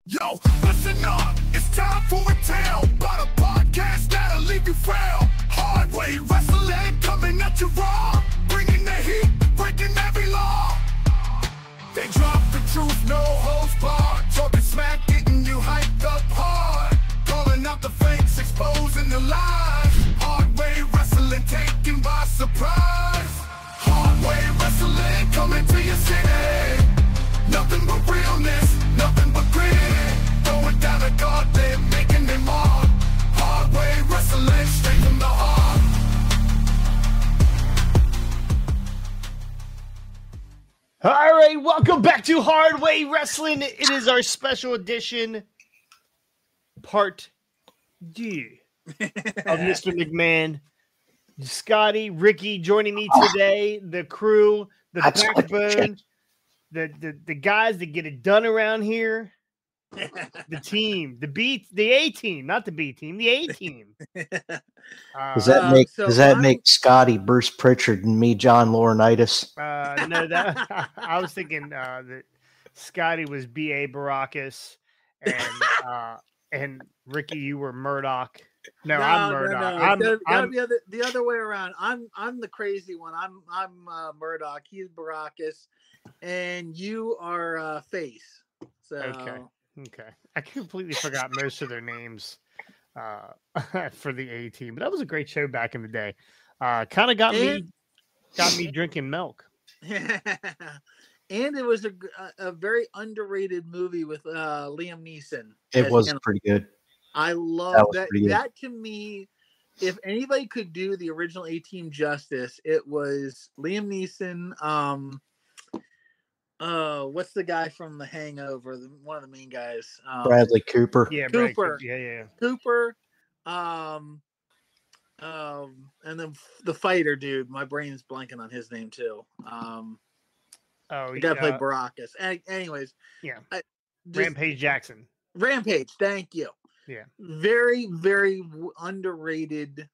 Yo, listen up, it's time for a tale about a podcast that'll leave you frail. Hard way wrestling coming at you raw, bringing the heat, breaking every law. They drop the truth, no holds barred, talking smack, getting you hyped up hard, calling out the fakes, exposing the lies. Hard way wrestling taken by surprise. Hard way wrestling coming to your city. Nothing but realness, nothing but grit. Going down a gauntlet, making them mark. Hard way wrestling straight from the heart. All right, welcome back to Hard Way Wrestling. It is our special edition, part 2 of Mr. McMahon. Scotty, Ricky joining me today, the crew, the backbone, the guys that get it done around here, the team, the A team, not the B team, the A team. Does that make Scotty Bruce Pritchard and me John Laurinaitis? No, that I was thinking that Scotty was B.A. Baracus and Ricky, you were Murdoch. No, I'm Murdoch. No. I'm the other way around. I'm the crazy one. I'm Murdoch. He's Baracus, and you are Face. So okay. I completely forgot most of their names for the A team, but that was a great show back in the day. Kind of got me drinking milk. And it was a very underrated movie with Liam Neeson. It was pretty good. I love that. That to me, if anybody could do the original A-Team justice, it was Liam Neeson. What's the guy from The Hangover? One of the main guys. Bradley Cooper. Yeah, Cooper. Yeah. Cooper. And then the fighter dude. My brain's blanking on his name too. The guy played Baracus. Anyways, yeah. Rampage Jackson. Rampage. Thank you. Yeah. Very, very underrated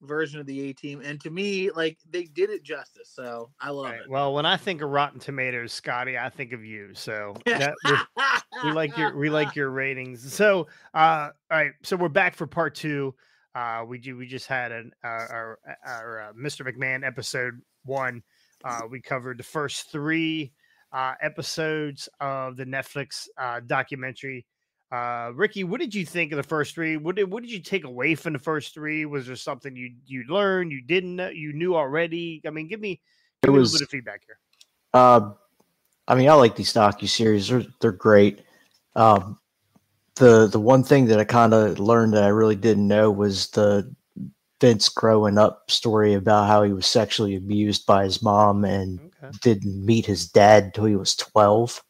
version of the A-Team. And to me, like, they did it justice. So I love it. Well, when I think of Rotten Tomatoes, Scotty, I think of you. So we like your ratings. So all right. So we're back for part 2. We just had our Mr. McMahon episode 1. We covered the first 3 episodes of the Netflix documentary. Ricky, what did you think of the first 3? What did you take away from the first 3? Was there something you learned, you didn't know, you knew already? I mean, give me a little bit of feedback here. I mean, I like these docuseries. They're great. The one thing that I kind of learned that I really didn't know was the Vince growing up story about how he was sexually abused by his mom and didn't meet his dad until he was 12.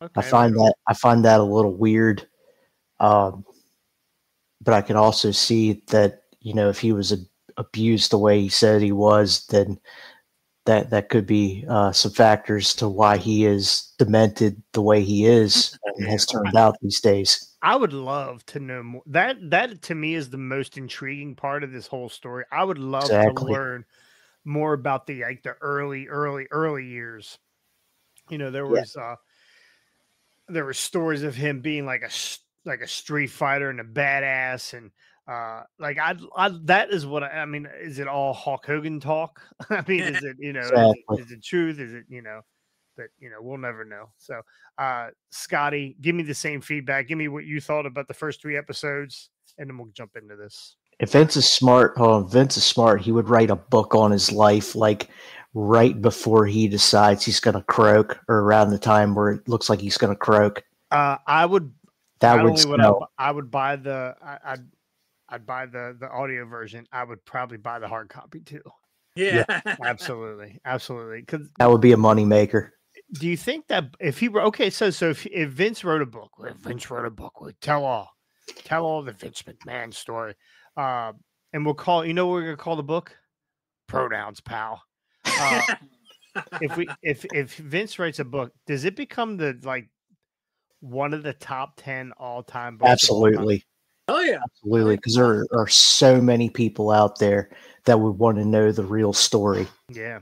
Okay, I find that a little weird, but I can also see that, you know, if he was abused the way he said he was, then that could be some factors to why he is demented the way he is and has turned out these days. I would love to know more. That to me is the most intriguing part of this whole story. I would love to learn more about the early years. You know, there were stories of him being like a street fighter and a badass, and that is what I mean. Is it all Hulk Hogan talk? I mean, is it, you know, is it truth? Is it, you know? But, you know, we'll never know. So, Scotty, give me the same feedback. Give me what you thought about the first 3 episodes, and then we'll jump into this. If Vince is smart, he would write a book on his life, like right before he decides he's going to croak, or around the time where it looks like he's going to croak. I would. That would. I would buy the. I'd buy the audio version. I would probably buy the hard copy too. Yeah. Absolutely. Because that would be a moneymaker. Do you think that if he wrote, if Vince wrote a book, would tell all the Vince McMahon story, and we'll call, you know what we're gonna call the book? Pronouns, pal. If Vince writes a book, does it become one of the top 10 all-time books? Absolutely. Oh yeah, absolutely. Because there are so many people out there that would want to know the real story. Yeah.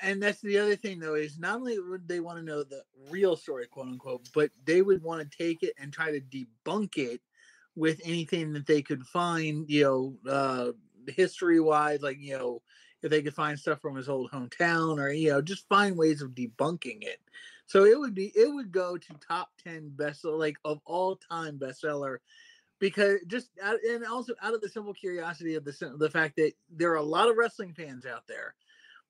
And that's the other thing, though, is not only would they want to know the real story, quote unquote, but they would want to take it and try to debunk it with anything that they could find, history wise, like, if they could find stuff from his old hometown or, just find ways of debunking it. So it would go to top 10 bestseller, like of all time bestseller, because and also out of the simple curiosity of the fact that there are a lot of wrestling fans out there,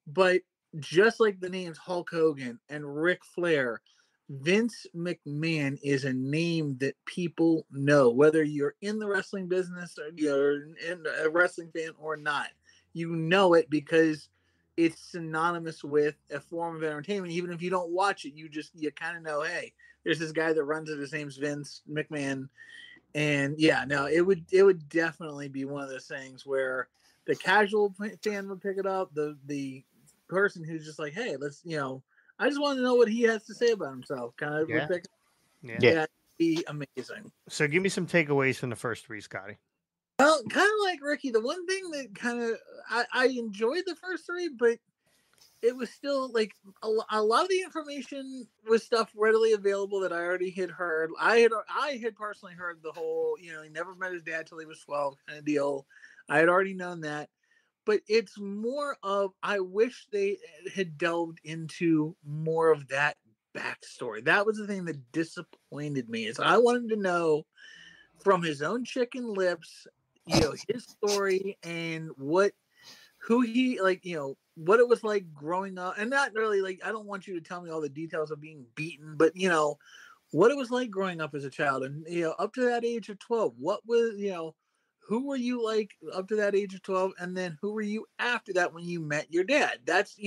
but just like the names Hulk Hogan and Ric Flair, Vince McMahon is a name that people know, whether you're in the wrestling business or you're a wrestling fan or not. You know it because it's synonymous with a form of entertainment. Even if you don't watch it, you kind of know, hey, there's this guy that runs it. His name's Vince McMahon. And yeah, no, it would definitely be one of those things where the casual fan would pick it up. The person who's just like, hey, let's, I just want to know what he has to say about himself. Kind of would pick it up. Yeah, it'd be amazing. So give me some takeaways from the first three, Scotty. Well, kind of like Ricky, the one thing that kind of I enjoyed the first three, but it was still like a lot of the information was stuff readily available that I already had heard. I had personally heard the whole, he never met his dad till he was 12 kind of deal. I had already known that, but it's more of, I wish they had delved into more of that backstory. That was the thing that disappointed me, is I wanted to know from his own chicken lips, his story and who he, like, what it was like growing up. And not really, like, I don't want you to tell me all the details of being beaten, but what it was like growing up as a child. And up to that age of 12, what was, who were you like up to that age of 12, and then who were you after that when you met your dad? That's,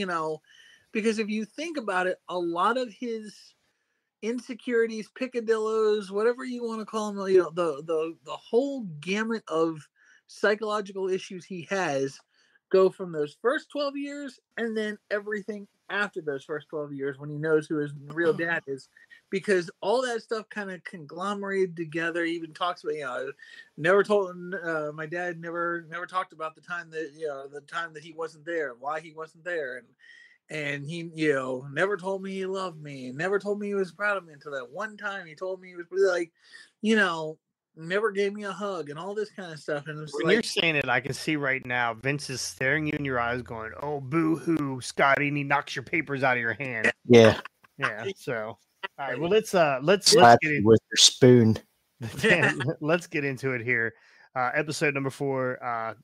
because if you think about it, a lot of his insecurities, picadillos, whatever you want to call them, the whole gamut of psychological issues he has go from those first 12 years and then everything after those first 12 years when he knows who his real dad is, because all that stuff kind of conglomerated together. He even talks about, never told my dad never talked about the time that he wasn't there, why he wasn't there, and he never told me he loved me, never told me he was proud of me until that one time he told me he was like, never gave me a hug and all this kind of stuff. And when you're saying it, I can see right now Vince is staring you in your eyes going, oh, boo-hoo, Scotty, and he knocks your papers out of your hand. Yeah. So all right, well, let's get in with your spoon. Let's get into it here. Episode number 4,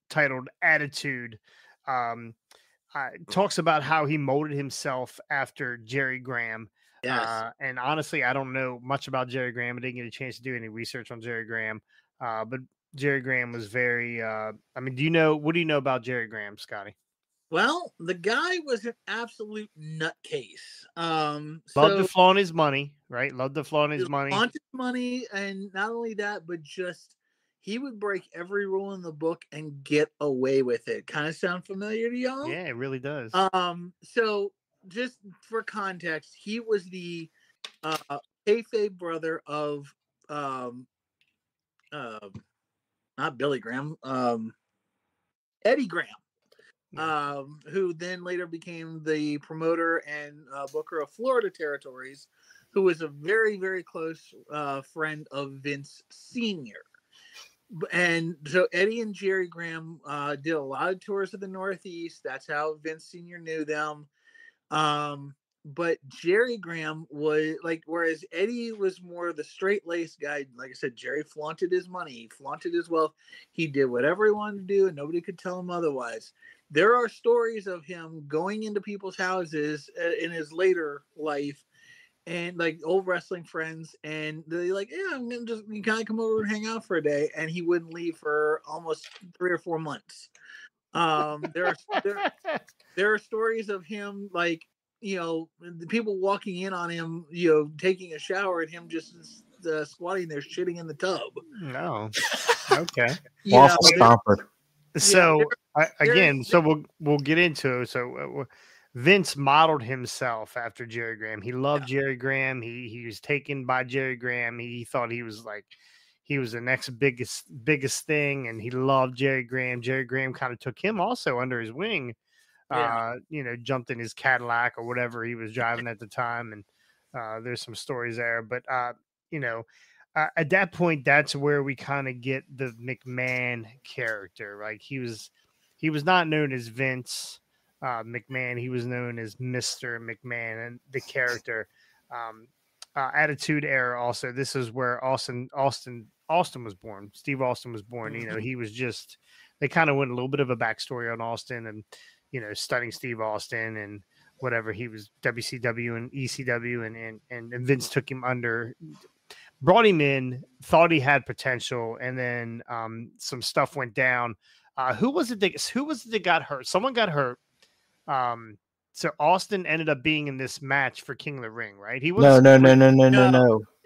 titled Attitude, talks about how he molded himself after Jerry Graham. Yes. And honestly, I don't know much about Jerry Graham. I didn't get a chance to do any research on Jerry Graham. But Jerry Graham was very, what do you know about Jerry Graham, Scotty? Well, the guy was an absolute nutcase. Loved to flaunt his money, right? Loved to flaunt his money. Flaunt his money, and not only that, but just he would break every rule in the book and get away with it. Kind of sound familiar to y'all? Yeah, it really does. So just for context, he was the kayfabe brother of not Billy Graham, Eddie Graham, who then later became the promoter and booker of Florida Territories, who was a very, very close friend of Vince Sr. And so Eddie and Jerry Graham did a lot of tours of the Northeast. That's how Vince Sr. knew them. But Jerry Graham was like, whereas Eddie was more the straight-laced guy. Like I said, Jerry flaunted his money. He flaunted his wealth. He did whatever he wanted to do, and nobody could tell him otherwise. There are stories of him going into people's houses in his later life, and like old wrestling friends, and they're like, yeah, I'm gonna just, can I come over and hang out for a day? And he wouldn't leave for almost 3 or 4 months. There are stories of him, like, the people walking in on him, taking a shower, and him just squatting there, shitting in the tub. No. Okay. Waffle stomper. So so we'll get into it. So Vince modeled himself after Jerry Graham. He loved Jerry Graham. He was taken by Jerry Graham. He thought he was the next biggest thing, and he loved Jerry Graham. Jerry Graham kind of took him also under his wing. jumped in his Cadillac or whatever he was driving at the time. And there's some stories there. But, at that point, that's where we kind of get the McMahon character. Like he was not known as Vince McMahon. He was known as Mr. McMahon, and the character Attitude Era. Also, this is where Austin was born. Steve Austin was born. He was just. They kind of went a little bit of a backstory on Austin, and studying Steve Austin and whatever. He was WCW and ECW, and Vince took him under. Brought him in, thought he had potential, and then some stuff went down. Who was it that got hurt? Someone got hurt. So Austin ended up being in this match for King of the Ring, right? He was no. It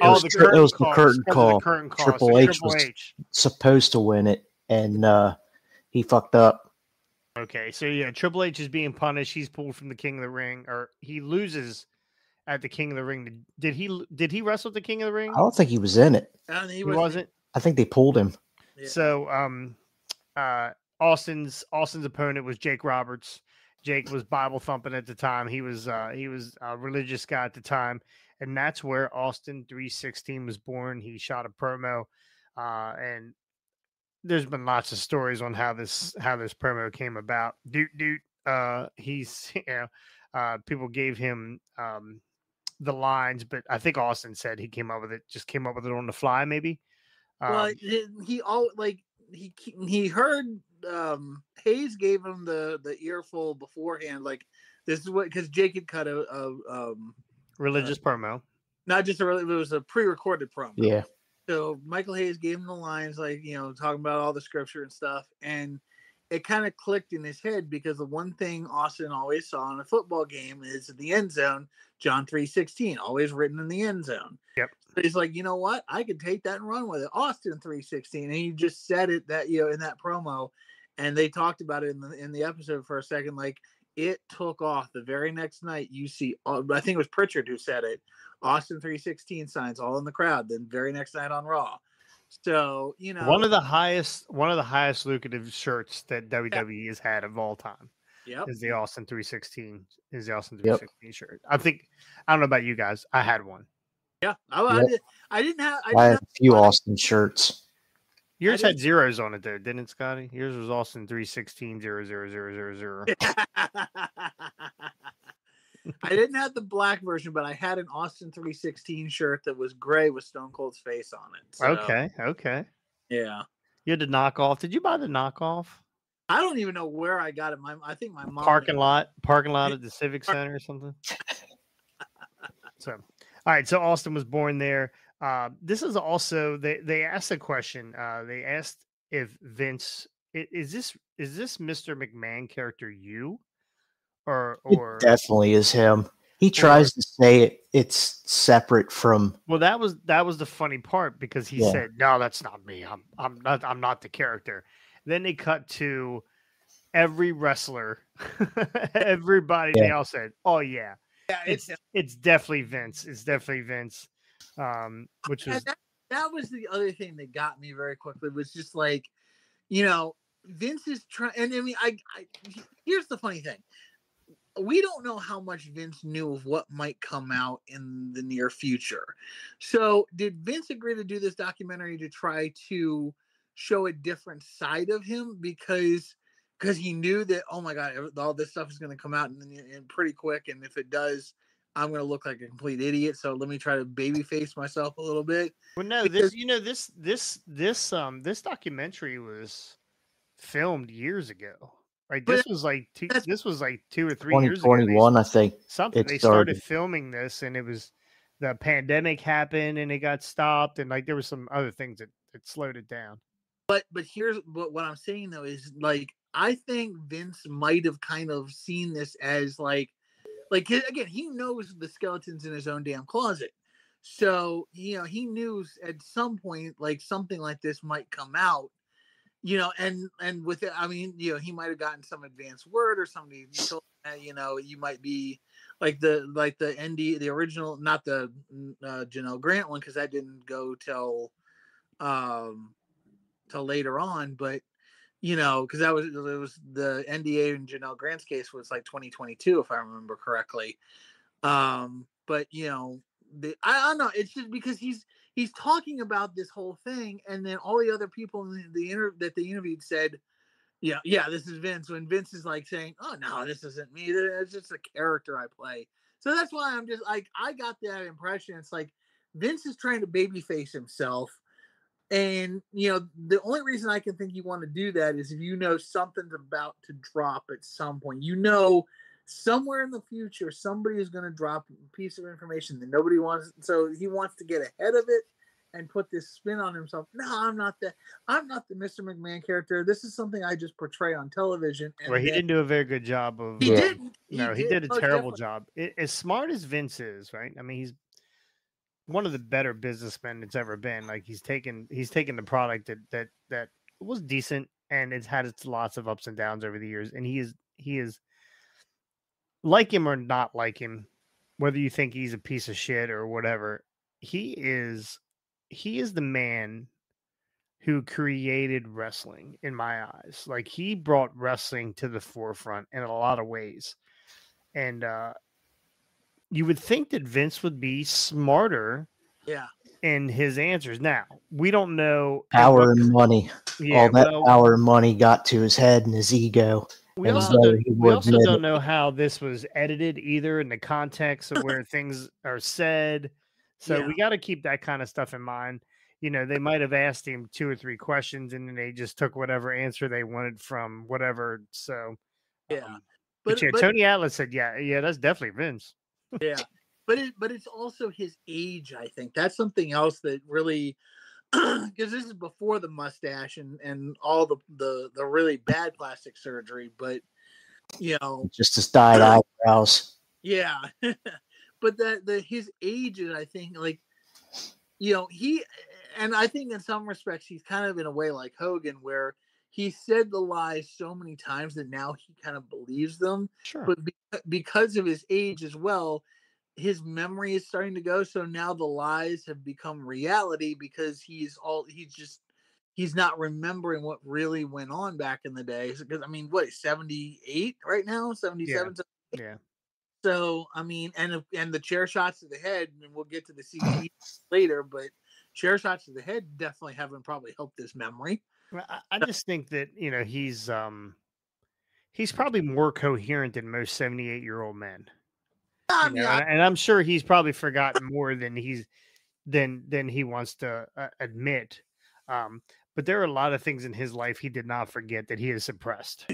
was the curtain call. Triple H Triple was H supposed to win it, and he fucked up. Okay, so yeah, Triple H is being punished. He's pulled from the King of the Ring, or he loses at the King of the Ring. Did he wrestle at the King of the Ring? I don't think he was in it. He wasn't. I think they pulled him. Yeah. So Austin's opponent was Jake Roberts. Jake was Bible thumping at the time. He was a religious guy at the time, and that's where Austin 316 was born. He shot a promo, and there's been lots of stories on how this promo came about. He's people gave him the lines, but I think Austin said he came up with it on the fly, maybe. Well, he heard Hayes gave him the earful beforehand, like this is what, because Jake had cut a religious promo, not just it was a pre-recorded promo. Yeah. So Michael Hayes gave him the lines, like talking about all the scripture and stuff, and it kind of clicked in his head, because the one thing Austin always saw in a football game is the end zone, John 3:16, always written in the end zone. Yep. So he's like, you know what? I could take that and run with it. Austin 3:16, and he just said it that in that promo, and they talked about it in the episode for a second. Like, it took off. The very next night, you see, I think it was Pritchard who said it. Austin 3:16 signs all in the crowd. Then very next night on Raw. So one of the highest lucrative shirts that WWE has had of all time. Yep. Is the Austin 316 shirt. I don't know about you guys. I had one. Yeah. I didn't have a few Austin shirts. Yours had zeros on it though, didn't it, Scotty? Yours was Austin 316 00000. I didn't have the black version, but I had an Austin 316 shirt that was gray with Stone Cold's face on it. So, okay. Yeah. You had the knockoff. Did you buy the knockoff? I don't even know where I got it. I think my mom. Parking lot at the Civic Center or something. So, all right. So Austin was born there. This is also they asked a question. They asked if Vince is this Mr. McMahon character you? Or it definitely is him. He tries to say it's separate from. Well, that was the funny part, because he said, "No, that's not me. I'm not the character." Then they cut to every wrestler, everybody. Yeah. They all said, "Oh yeah, it's definitely Vince. It's definitely Vince." Which was that was the other thing that got me very quickly, was just like, Vince is trying. And I mean, I here's the funny thing. We don't know how much Vince knew of what might come out in the near future. So did Vince agree to do this documentary to try to show a different side of him? Because he knew that, oh my God, all this stuff is going to come out in pretty quick. And if it does, I'm going to look like a complete idiot. So let me try to babyface myself a little bit. Well, no, this documentary was filmed years ago. Right, this was like 2 or 3 years ago. 2021, I think. They started filming this, and it was the pandemic happened, and it got stopped, and like there were some other things that slowed it down. But here's what I'm saying though, is like, I think Vince might have kind of seen this as like again, he knows the skeletons in his own damn closet. So he knew at some point like something like this might come out. And with it, I mean, he might have gotten some advanced word, or somebody told him that, you might be like the ND, the original, not the Janelle Grant one, because that didn't go till later on. But because it was the NDA in Janelle Grant's case was like 2022, if I remember correctly. But I don't know. It's just because he's talking about this whole thing, and then all the other people that they interviewed said, yeah, this is Vince. When Vince is like saying, "Oh no, this isn't me. It's just a character I play." So that's why I'm just like, I got that impression. It's like Vince is trying to babyface himself. And, the only reason I can think you want to do that is if something's about to drop at some point. Somewhere in the future, somebody is going to drop a piece of information that nobody wants. So he wants to get ahead of it and put this spin on himself. No, I'm not the Mr. McMahon character. This is something I just portray on television. And well, he didn't do a very good job of. He didn't. He did a terrible job. As smart as Vince is, right? I mean, he's one of the better businessmen it's ever been. Like he's taken the product that was decent, and it's had its lots of ups and downs over the years. And he is like him or not like him, whether you think he's a piece of shit or whatever. He is the man who created wrestling in my eyes. Like he brought wrestling to the forefront in a lot of ways. And you would think that Vince would be smarter in his answers. Now, we don't know. Power and money. Yeah, all that power and money got to his head and his ego. We also don't know how this was edited either in the context of where things are said. So we got to keep that kind of stuff in mind. They might have asked him 2 or 3 questions and then they just took whatever answer they wanted from whatever. So, but Tony Atlas said, yeah, that's definitely Vince. Yeah, but it's also his age. I think that's something else that really, because this is before the mustache and all the really bad plastic surgery. But just his dyed eyebrows. Yeah, but his age is, I think, like, and I think in some respects he's kind of in a way like Hogan, where he said the lies so many times that now he kind of believes them. Sure. But because of his age as well, his memory is starting to go. So now the lies have become reality because he's not remembering what really went on back in the day. Because I mean, what, 78 right now? 77? Yeah. So I mean, and the chair shots to the head, and we'll get to the CG later, but chair shots to the head definitely haven't probably helped his memory. I just think that he's probably more coherent than most 78-year-old men. And I'm sure he's probably forgotten more than he wants to admit. But there are a lot of things in his life he did not forget that he has suppressed,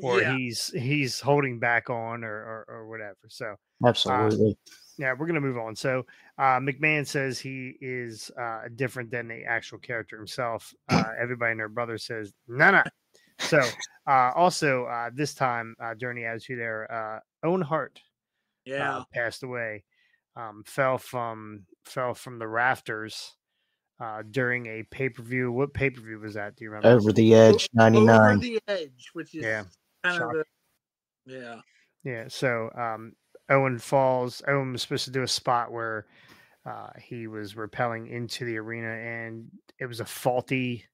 or he's holding back on, or whatever. So absolutely. We're going to move on. So McMahon says he is different than the actual character himself. Everybody and their brother says, no. So also this time during the Attitude Era, Owen Hart passed away, fell from the rafters during a pay-per-view. What pay-per-view was that? Do you remember? Over the Edge 99. Over the Edge, which is kind of So Owen falls. Owen was supposed to do a spot where he was rappelling into the arena, and it was a faulty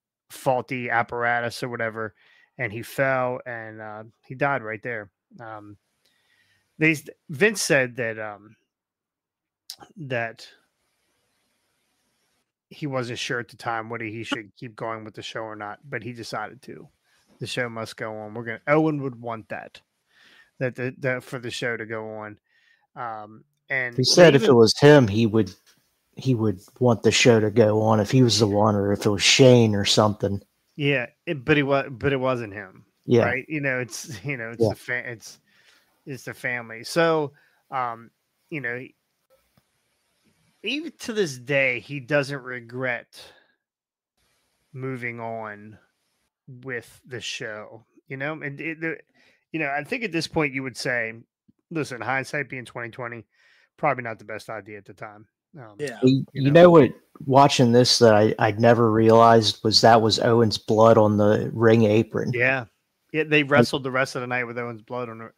apparatus or whatever, and he fell and he died right there. Vince said that he wasn't sure at the time whether he should keep going with the show or not, but he decided to. The show must go on. Owen would want that for the show to go on. And he said if it was him, he would want the show to go on if he was the one, or if it was Shane or something. Yeah, but it wasn't him. Yeah, right. It's the family. So, even to this day, he doesn't regret moving on with the show. I think at this point you would say, listen, hindsight being 2020, probably not the best idea at the time. You know what? Watching this, that I'd never realized was Owen's blood on the ring apron. Yeah, they wrestled the rest of the night with Owen's blood on.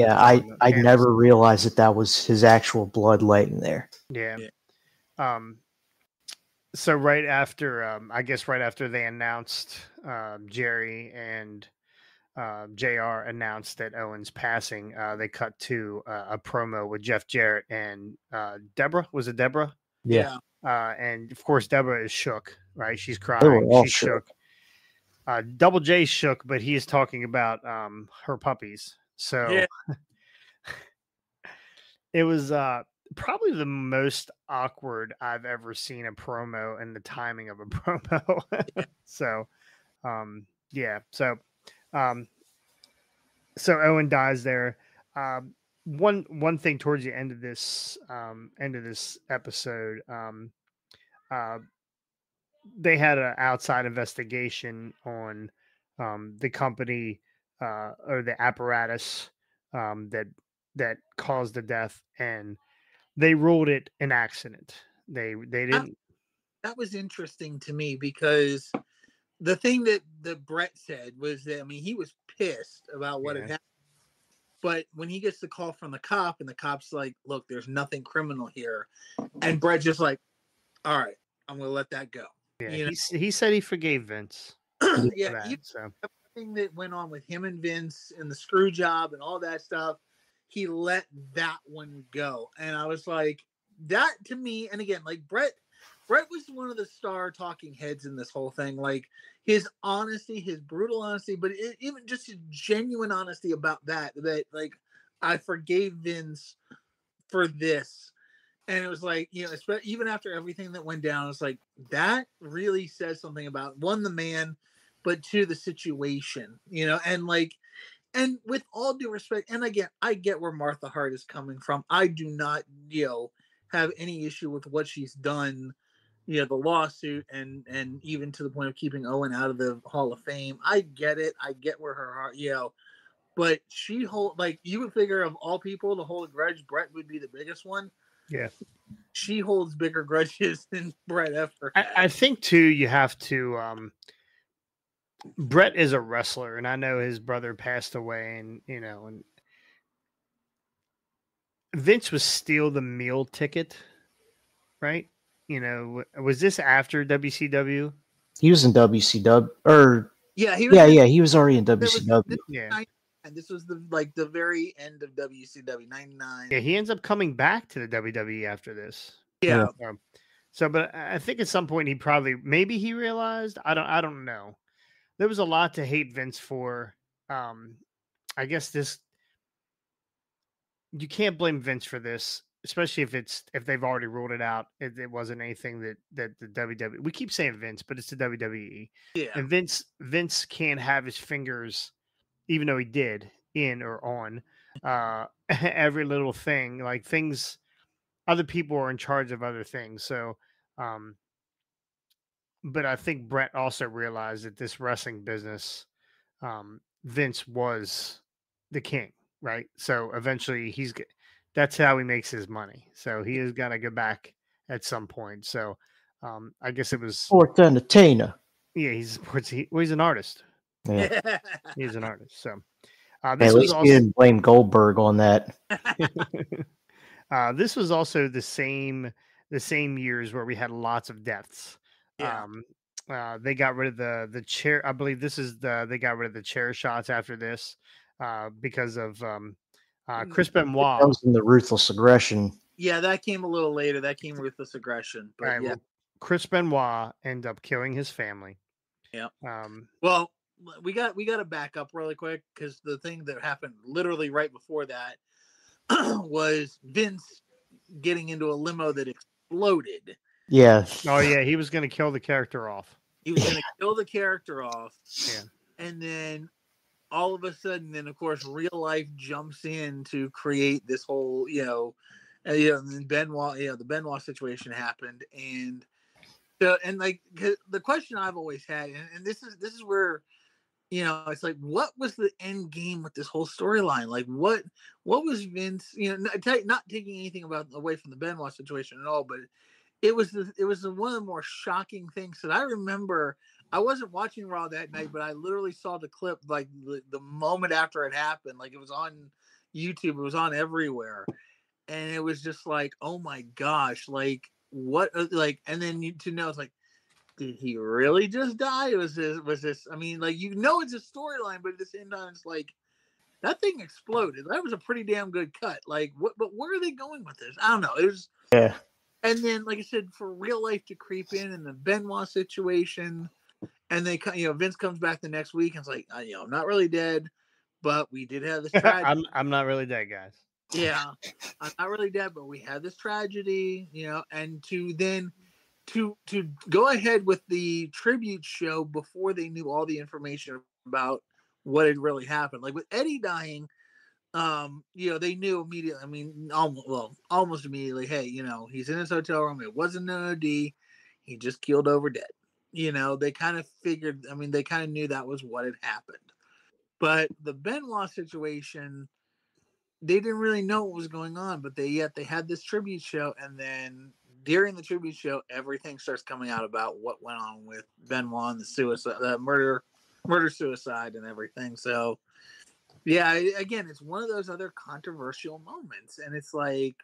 I never realized that was his actual blood laying there. Yeah. So right after, I guess right after they announced Jerry and JR announced that Owen's passing, they cut to a promo with Jeff Jarrett and Deborah. Was it Deborah? Yeah. And of course, Deborah is shook, right? She's They were crying. all She's shook. shook. Double J's shook, but he is talking about her puppies. So it was probably the most awkward I've ever seen a promo and the timing of a promo. So, yeah. So Owen dies there. One thing towards the end of this episode, uh, they had an outside investigation on the company or the apparatus that caused the death, and they ruled it an accident. They didn't. That was interesting to me because the thing that Brett said was that, I mean, he was pissed about what had happened. But when he gets the call from the cop and the cop's like, look, there's nothing criminal here. And Brett just like, all right, I'm going to let that go. Yeah, you know? He said he forgave Vince. Yeah, so everything that went on with him and Vince and the screw job and all that stuff, he let that one go. And I was like, that to me, and again, like Brett was one of the star talking heads in this whole thing. Like his honesty, his brutal honesty, but even just his genuine honesty about that like I forgave Vince for this. And it was like, you know, even after everything that went down, it's like that really says something about one, the man, but two, the situation, you know, and like, and with all due respect, and again, I get where Martha Hart is coming from. I do not, you know, have any issue with what she's done, you know, the lawsuit and even to the point of keeping Owen out of the Hall of Fame. I get it. I get where her heart, you know, but she like you would figure of all people to hold a grudge, Brett would be the biggest one. Yeah. She holds bigger grudges than Brett ever. I think too, you have to, Brett is a wrestler, and I know his brother passed away, and you know, and Vince was still the meal ticket, right? You know, was this after WCW? He was in WCW, or yeah, he was already in WCW. And this was the very end of WCW '99. Yeah, he ends up coming back to the WWE after this. Yeah. So, but I think at some point maybe he realized. I don't know. There was a lot to hate Vince for. I guess you can't blame Vince for this, especially if they've already ruled it out. It wasn't anything that the WWE. We keep saying Vince, but it's the WWE. Yeah. And Vince can't have his fingers, even though he did, in or on every little thing. Like things, other people are in charge of other things. So, but I think Brett also realized that this wrestling business, Vince was the king, right? So eventually that's how he makes his money. So he has got to go back at some point. So I guess it was sports entertainer. Yeah, he's an artist. Yeah, he's an artist. So at least you didn't blame Goldberg on that. This was also the same years where we had lots of deaths. Yeah. They got rid of the chair. I believe they got rid of the chair shots after this because of Chris Benoit. That was in the Ruthless Aggression. Yeah, that came a little later. That came Ruthless Aggression. But right, yeah. Well, Chris Benoit ended up killing his family. Yeah. Well, we got to back up really quick because the thing that happened literally right before that was Vince getting into a limo that exploded. Yeah. Oh yeah, he was going to kill the character off. He was going to kill the character off. Yeah. And then all of a sudden, then of course, real life jumps in to create this whole, and Benoit, the Benoit situation happened, and like the question I've always had, and this is where, it's like, what was the end game with this whole storyline? Like, what was Vince? Not taking anything away from the Benoit situation at all, but it was one of the more shocking things that I remember. I wasn't watching Raw that night, but I literally saw the clip like the moment after it happened. Like, it was on YouTube, it was on everywhere, and it was just like, oh my gosh, like what like, and then to know it's like, did he really just die? Was this? I mean, like, it's a storyline, but at the same time, it's like that thing exploded. That was a pretty damn good cut. Like, but where are they going with this? I don't know. It was And then, like I said, for real life to creep in the Benoit situation, and they, Vince comes back the next week and it's like, I'm not really dead, but we did have this tragedy. I'm not really dead, guys. Yeah, I'm not really dead, but we had this tragedy, and to go ahead with the tribute show before they knew all the information about what had really happened. Like with Eddie dying, they knew immediately. I mean, almost immediately. Hey, he's in his hotel room. It wasn't an OD. He just keeled over dead. They kind of figured. I mean, they kind of knew that was what had happened. But the Benoit situation, they didn't really know what was going on. But they had this tribute show, and then during the tribute show, everything starts coming out about what went on with Benoit and the suicide, the murder, suicide, and everything. So, yeah, again, it's one of those other controversial moments, and it's like,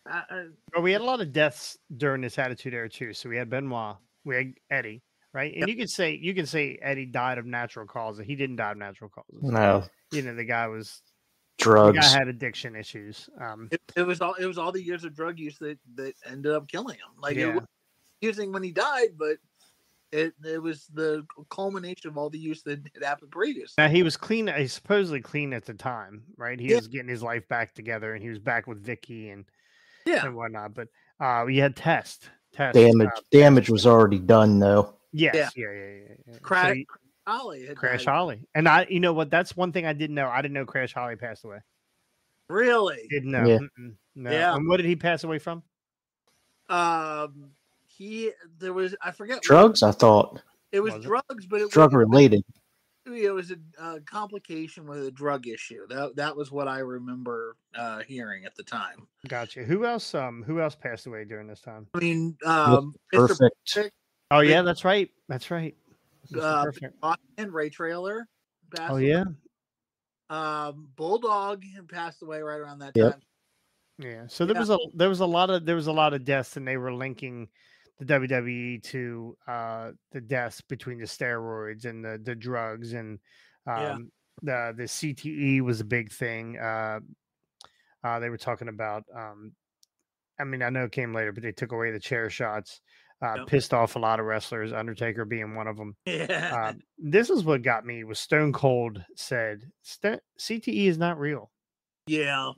well, we had a lot of deaths during this Attitude Era too. So we had Benoit, we had Eddie, right? And you can say Eddie died of natural causes. He didn't die of natural causes. No, the guy was drugs. The guy had addiction issues. It was all the years of drug use that ended up killing him. Like, it was using when he died, but it was the culmination of all the use that had happened previously. Now, he was clean. He's supposedly clean at the time, right? He was getting his life back together, and he was back with Vicky and whatnot. But we had test damage was already done, though. Yes, yeah. Crash Holly, and you know what? That's one thing I didn't know. I didn't know Crash Holly passed away. Really? Didn't know. Yeah. No. Yeah. And what did he pass away from? I forget. Drugs, I thought. It was drugs, but it drug related. It was a complication with a drug issue. That was what I remember hearing at the time. Gotcha. Who else passed away during this time? I mean, Perfect. Mr. Oh yeah, that's right. And Ray Trailer passed away. Bulldog passed away right around that time. Yeah. So there was a lot of deaths, and they were linking the WWE to the deaths between the steroids and the drugs, and the CTE was a big thing. They were talking about. I mean, I know it came later, but they took away the chair shots. Pissed off a lot of wrestlers, Undertaker being one of them. Yeah. This is what got me was Stone Cold said CTE is not real. Yeah.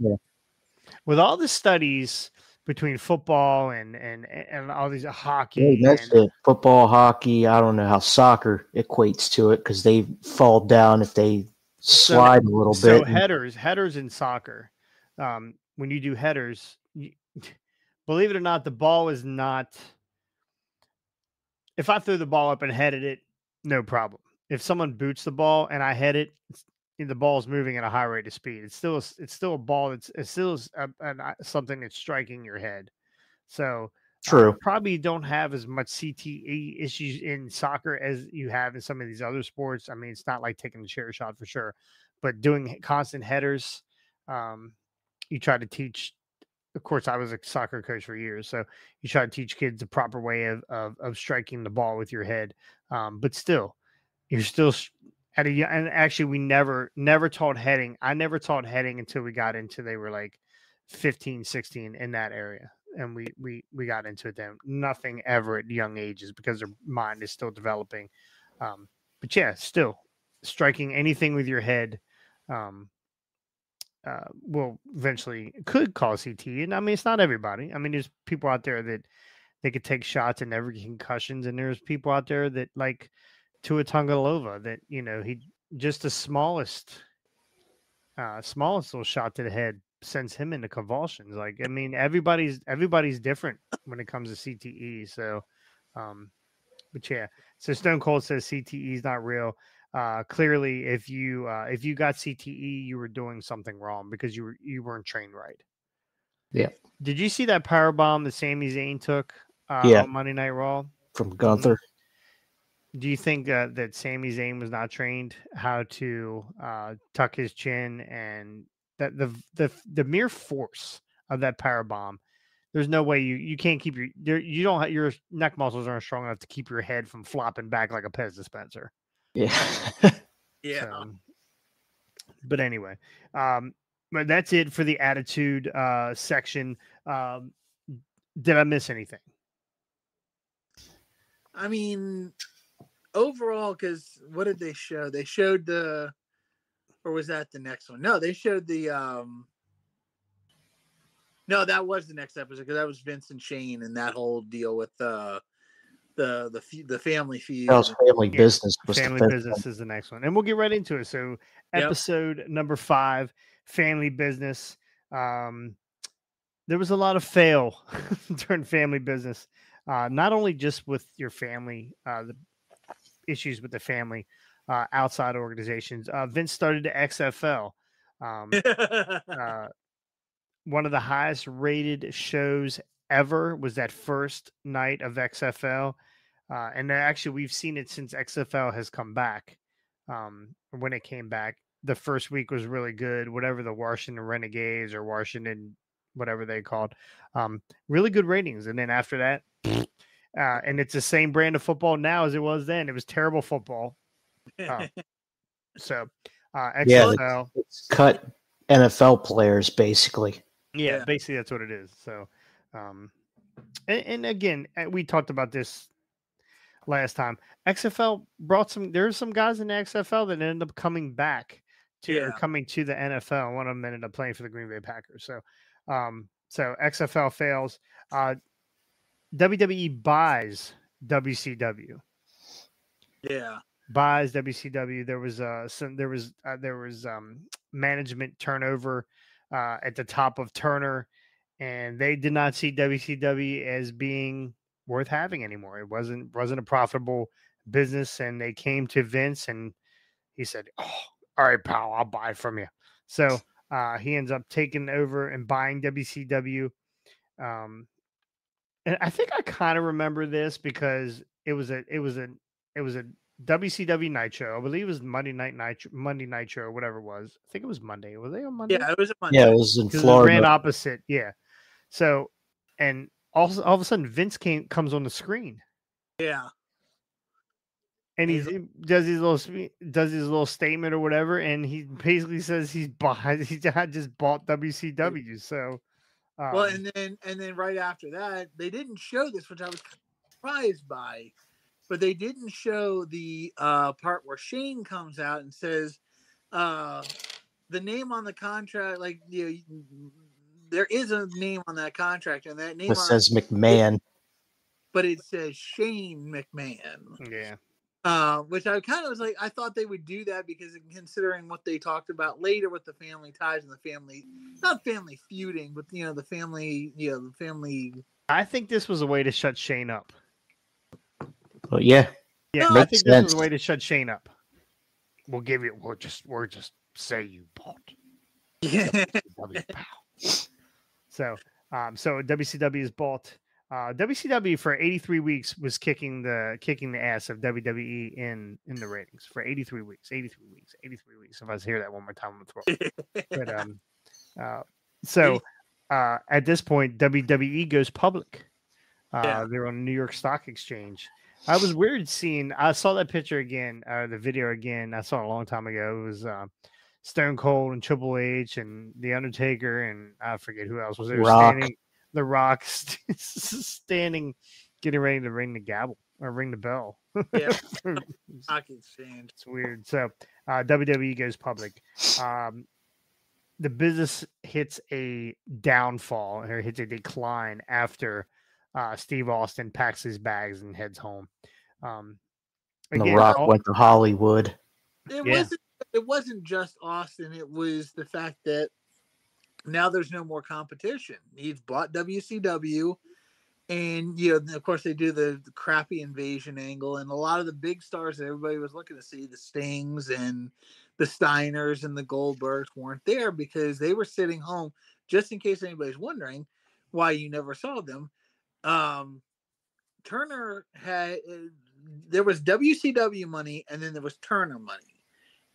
With all the studies between football and all these hockey, football, hockey. I don't know how soccer equates to it because they fall down if they slide a little bit. So headers in soccer, when you do headers, believe it or not, the ball is not. If I threw the ball up and headed it, no problem. If someone boots the ball and I head it, the ball is moving at a high rate of speed. It's still a ball. It's still something that's striking your head. So true. Probably don't have as much CTE issues in soccer as you have in some of these other sports. I mean, it's not like taking a chair shot for sure, but doing constant headers, you try to teach. Of course, I was a soccer coach for years, so you try to teach kids the proper way of striking the ball with your head. But still, you're still and actually, we never taught heading. I never taught heading until we got into they were like 15, 16 in that area, and we got into it then. Nothing ever at young ages because their mind is still developing. But yeah, still striking anything with your head. Will eventually could cause CTE. And I mean, it's not everybody. I mean, there's people out there that they could take shots and never get concussions. And there's people out there that like Tua Tagovailoa that, he just the smallest little shot to the head sends him into convulsions. Like, I mean, everybody's different when it comes to CTE. So, but yeah, so Stone Cold says CTE is not real. Clearly, if you got CTE, you were doing something wrong because you weren't trained right. Yeah. Did you see that power bomb that Sami Zayn took on Monday Night Raw from Gunther? Do you think that Sami Zayn was not trained how to tuck his chin, and that the mere force of that power bomb There's no way you can't keep you don't your neck muscles aren't strong enough to keep your head from flopping back like a Pez dispenser. Yeah. Yeah. So, but anyway, but that's it for the attitude section. Did I miss anything? I mean, overall, because what did they show? They showed or was that the next one? No, they showed no, that was the next episode because that was Vince and Shane and that whole deal with the family feud. Family business. Family business is the next one, and we'll get right into it. So, episode number 5, family business. There was a lot of fail during family business, not only just with your family, the issues with the family, outside organizations. Vince started the XFL. One of the highest rated shows ever was that first night of XFL. And actually, we've seen it since XFL has come back. When it came back, the first week was really good. Whatever the Washington Renegades or Washington, whatever they called, really good ratings. And then after that, and it's the same brand of football now as it was then. It was terrible football. So, XFL it's cut NFL players basically. Yeah, basically that's what it is. So, and again, we talked about this last time. XFL brought there's some guys in the XFL that ended up coming back or coming to the NFL. One of them ended up playing for the Green Bay Packers. So, so XFL fails. WWE buys WCW. Yeah. Buys WCW. There was management turnover at the top of Turner, and they did not see WCW as being worth having anymore. It wasn't a profitable business, and they came to Vince, and he said, "Oh, all right, pal, I'll buy it from you." So he ends up taking over and buying WCW. And I think I kind of remember this because it was a WCW night show. I believe it was Monday night show, or whatever it was. I think it was Monday. Were they on Monday? Yeah, it was a Monday. Yeah, it was in Florida. It ran opposite. Yeah. So, and all of a sudden, Vince comes on the screen. Yeah. And he does his little statement or whatever, and he basically says he just bought WCW. So, well, and then right after that, they didn't show this, which I was surprised by. But they didn't show the part where Shane comes out and says the name on the contract. Like, there is a name on that contract, and that name says McMahon, but it says Shane McMahon. Yeah. Which I kind of was like, I thought they would do that because considering what they talked about later with the family ties and the family, not family feuding, but the family. I think this was a way to shut Shane up. Well, yeah. I think this was a way to shut Shane up. We'll just say you bought. Yeah. So WCW is bought. WCW for 83 weeks was kicking the ass of WWE in the ratings for 83 weeks. If I hear that one more time, I'm gonna throw. But at this point, WWE goes public. They're on the New York Stock Exchange. I was weird seeing. I saw that picture again, the video again. I saw it a long time ago. It was Stone Cold and Triple H and The Undertaker and I forget who else was there. Standing, The Rock standing, getting ready to ring the gavel or ring the bell. Yeah, Stock Exchange. It's weird. So WWE goes public. The business hits a downfall or hits a decline after Steve Austin packs his bags and heads home. Again, The Rock went to Hollywood. It wasn't just Austin. It was the fact that now there's no more competition. He's bought WCW, and of course they do the crappy invasion angle, and a lot of the big stars that everybody was looking to see, the Stings and the Steiners and the Goldbergs, weren't there because they were sitting home. Just in case anybody's wondering why you never saw them. Turner there was WCW money and then there was Turner money,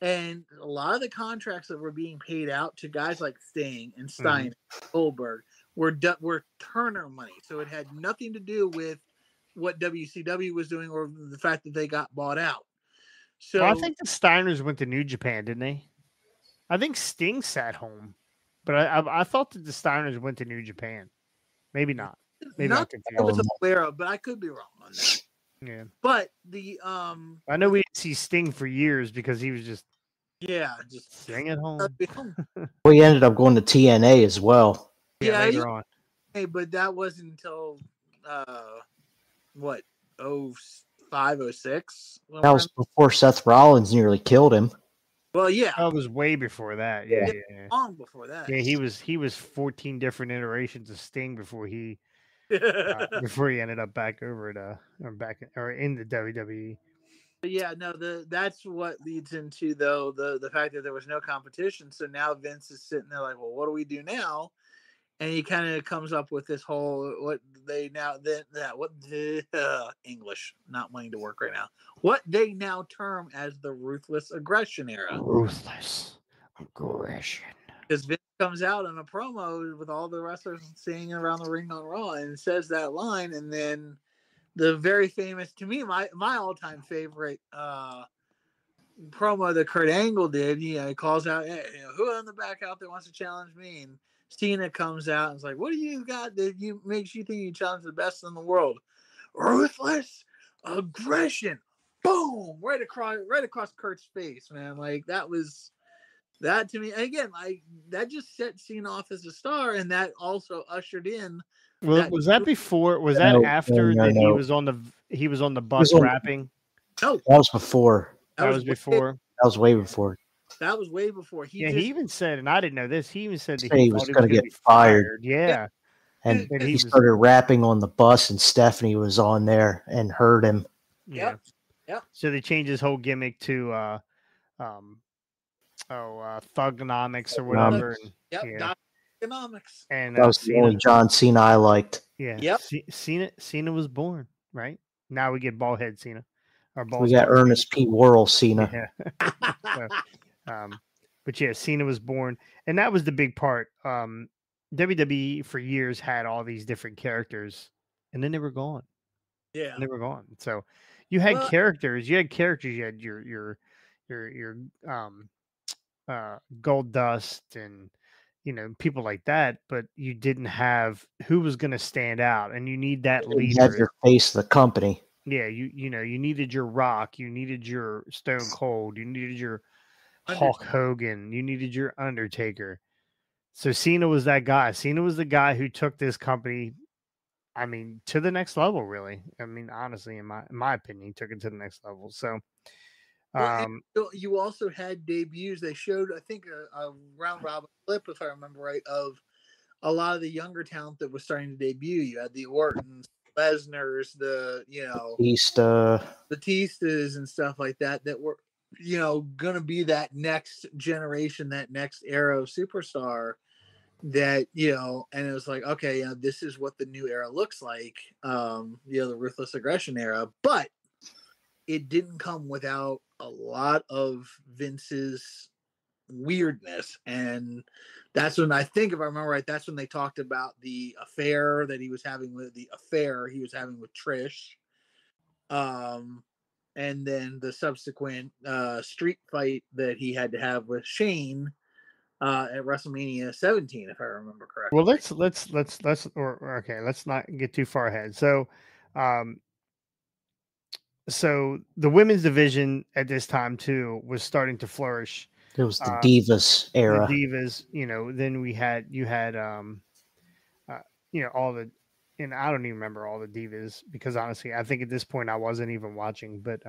and a lot of the contracts that were being paid out to guys like Sting and Steiner, Goldberg, were Turner money, so it had nothing to do with what WCW was doing or the fact that they got bought out. So well, I think the Steiners went to New Japan, didn't they? I think Sting sat home, but I thought that the Steiners went to New Japan. Maybe not. Maybe not I'm I was confused. aware of, but I could be wrong on that. Yeah, but the I know we didn't see Sting for years because he was just just staying at home. Well, he ended up going to TNA as well. Yeah, later on. Hey, but that wasn't until what 05, 06? That was before Seth Rollins nearly killed him. Well, yeah, that was way before that. Yeah, long before that. Yeah, he was 14 different iterations of Sting before he ended up back over at or in the WWE. Yeah, no, that's what leads into though the fact that there was no competition. So now Vince is sitting there like, well, what do we do now? And he kind of comes up with this whole English not wanting to work right now. What they now term as the ruthless aggression era. Ruthless aggression. Because Vince comes out in a promo with all the wrestlers singing around the ring on Raw and says that line, and then the very famous, to me, my all-time favorite promo that Kurt Angle did, he calls out, hey, who on the back out there wants to challenge me? And Cena comes out and is like, what do you got that makes you think you challenge the best in the world? Ruthless aggression. Boom! Right across Kurt's face, man. Like that to me, again, that just set Cena off as a star, and that also ushered in. Well, was that before? Was that after that he was on the bus rapping? No, that was before. That was before. That was way before. That was way before. He even said, and I didn't know this. He even said that he was going to get fired. Yeah, and he started rapping on the bus, and Stephanie was on there and heard him. Yeah. So they changed his whole gimmick to Thugonomics or whatever. Economics. And that was the only John Cena I liked. Yeah. Yep. Cena was born, right? Now we get bald head Cena. We got Ernest P. Worrell Cena. Yeah. But yeah, Cena was born, and that was the big part. WWE for years had all these different characters, and then they were gone. Yeah, and they were gone. So you had characters. You had your Gold Dust and people like that, but you didn't have who was going to stand out, and you need that leader. You had your face of the company. Yeah, you needed your Rock, you needed your Stone Cold, you needed your Hulk Hogan, you needed your Undertaker. So Cena was that guy. Cena was the guy who took this company, I mean, to the next level, really. I mean, honestly, in my opinion, he took it to the next level. So you also had debuts. They showed, I think, a round robin clip, if I remember right, of a lot of the younger talent that was starting to debut. You had the Ortons, Lesnar's, the Batistas and stuff like that were gonna be that next generation, that next era of superstar that and it was like, okay, this is what the new era looks like, the ruthless aggression era. But it didn't come without a lot of Vince's weirdness, and that's when, I think, if I remember right, that's when they talked about the affair he was having with Trish, and then the subsequent street fight that he had to have with Shane at WrestleMania 17, if I remember correctly. Well, let's not get too far ahead. So the women's division at this time too was starting to flourish. It was the Divas era. The Divas, then you had all the, and I don't even remember all the Divas because honestly, I think at this point I wasn't even watching, but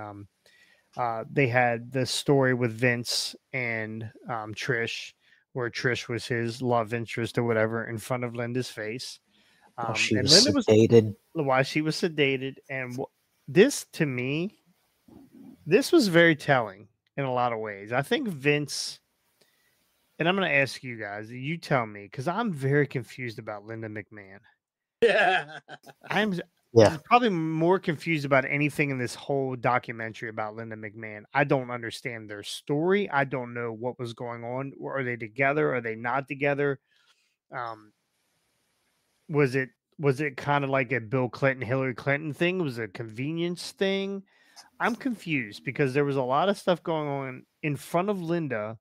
they had the story with Vince and Trish, where Trish was his love interest or whatever in front of Linda's face. While she was sedated. While she was sedated. And this, to me, this was very telling in a lot of ways. I think Vince, and I'm going to ask you guys, you tell me, because I'm very confused about Linda McMahon. Yeah. I'm probably more confused about anything in this whole documentary about Linda McMahon. I don't understand their story. I don't know what was going on. Are they together? Are they not together? was it kind of like a Bill Clinton, Hillary Clinton thing? Was it a convenience thing? I'm confused because there was a lot of stuff going on in front of Linda.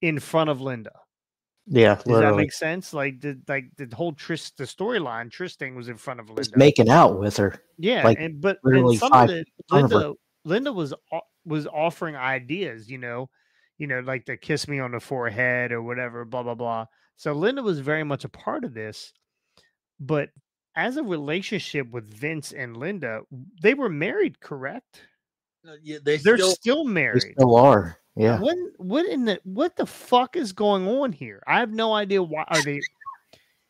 Yeah, Does that literally. make sense? Like the whole the storyline, Tristan was in front of Was Linda. making out with her. Yeah, like and literally some of 5 it, feet in front of her. Linda was offering ideas, like the kiss me on the forehead or whatever, blah blah blah. So Linda was very much a part of this, but as a relationship with Vince and Linda, they were married, correct? Yeah, They're still They married. still are. Yeah. What the fuck is going on here? I have no idea why are they.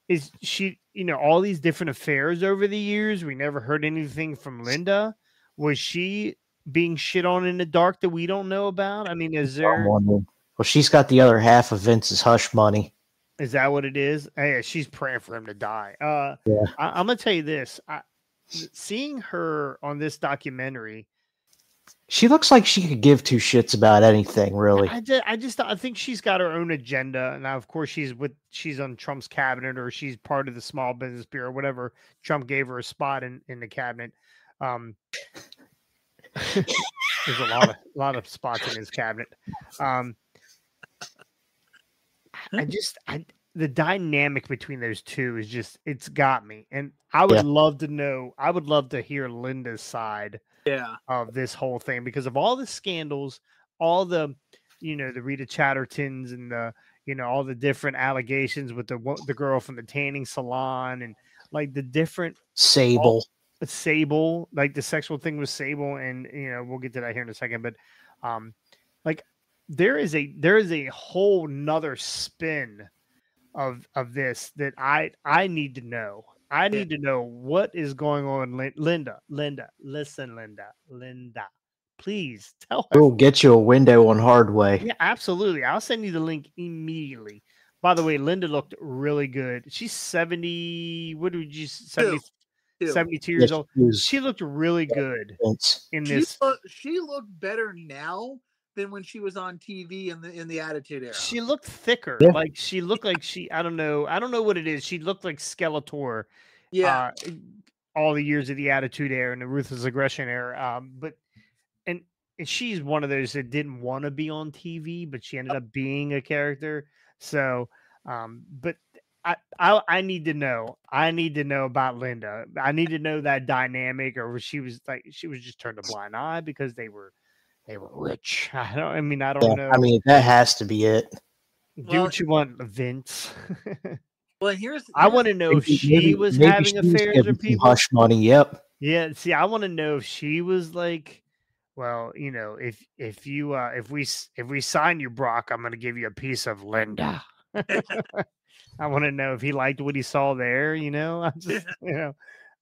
Is she, all these different affairs over the years? We never heard anything from Linda. Was she being shit on in the dark that we don't know about? I mean, Well, she's got the other half of Vince's hush money. Is that what it is? Hey, she's praying for him to die. Yeah. I'm gonna tell you this. Seeing her on this documentary, she looks like she could give two shits about anything, really. I think she's got her own agenda. Now, of course, she's on Trump's cabinet, or she's part of the Small Business Bureau, whatever. Trump gave her a spot in the cabinet. There's a lot of spots in his cabinet. The dynamic between those two is just, it's got me. And I would love to know, I would love to hear Linda's side of this whole thing, because of all the scandals, all the, the Rita Chattertons and the, all the different allegations with the girl from the tanning salon, and like the different Sable, like the sexual thing with Sable. And, we'll get to that here in a second, but, like there is a whole nother spin of this that I need to know. I need to know what is going on. Linda, listen, Linda, please tell her. We'll get you a window on Hardway. Yeah, absolutely. I'll send you the link immediately. By the way, Linda looked really good. She's 70. What would you 72 years old? She looked really good in this. She looked better now than when she was on TV in the Attitude Era. She looked thicker. Yeah. Like she looked like I don't know what it is. She looked like Skeletor. Yeah. All the years of the Attitude Era and the Ruthless Aggression Era. But she's one of those that didn't want to be on TV, but she ended up being a character. So, but I need to know. I need to know about Linda. I need to know that dynamic, or she was just turned a blind eye because they were rich. I don't know. I mean, that has to be it. Do what you want, Vince. Well, I want to know if she was having affairs with people. Hush money. Yep. Yeah. See, I want to know if she was like, well, if we sign you, Brock, I'm going to give you a piece of Linda. I want to know if he liked what he saw there. I just,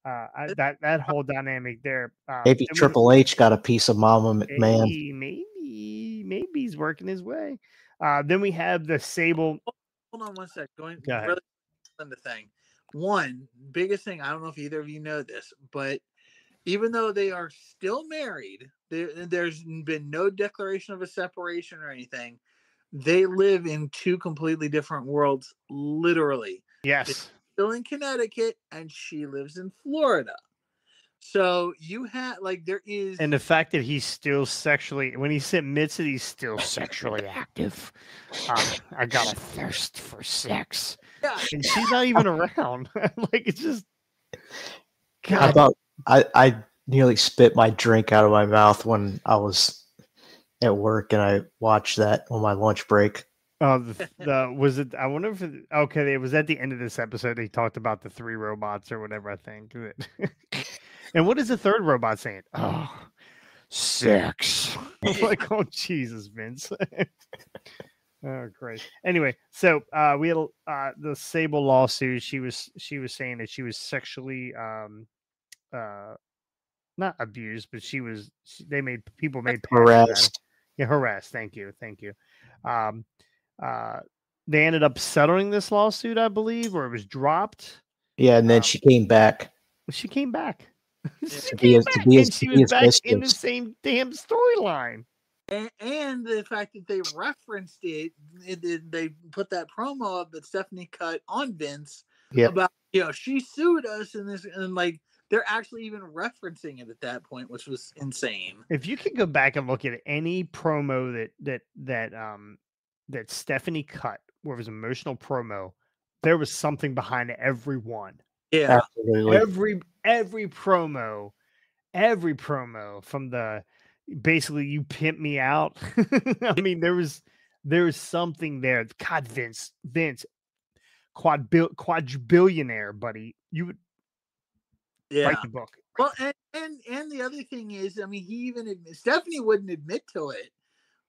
that whole dynamic there. Maybe Triple H got a piece of Mama McMahon. Maybe he's working his way. Then we have the Sable. Hold on one sec. Go ahead. The thing. One biggest thing. I don't know if either of you know this, but even though they are still married, there's been no declaration of a separation or anything. They live in two completely different worlds, literally. Yes. Still in Connecticut, and she lives in Florida. So you have there is, and the fact that he's still sexually, when he admits it, he's still sexually active. I got a thirst for sex, and she's not even around. It's just. God. I nearly spit my drink out of my mouth when I was at work and I watched that on my lunch break. Was it? I wonder if it was at the end of this episode. They talked about the 3 robots or whatever. I think. And what is the third robot saying? Oh, sex. Like, oh Jesus, Vince. Oh, great. Anyway, so we had the Sable lawsuit. She was saying that she was sexually not abused, but people made harassed. Yeah, harassed. Thank you. They ended up settling this lawsuit, I believe, or it was dropped. Yeah, and then she came back. She came back. She was back in the same damn storyline. And the fact that they referenced it, they put that promo up that Stephanie cut on Vince about you know, she sued us in this, and like they're actually even referencing it at that point, which was insane. If you could go back and look at any promo that Stephanie cut, where it was emotional promo, there was something behind every one. Yeah, absolutely. Every promo from the basically you pimp me out. I mean, there was something there. God, Vince, quadbillionaire, buddy. You would write the book. Well, and the other thing is, I mean, he even Stephanie wouldn't admit to it,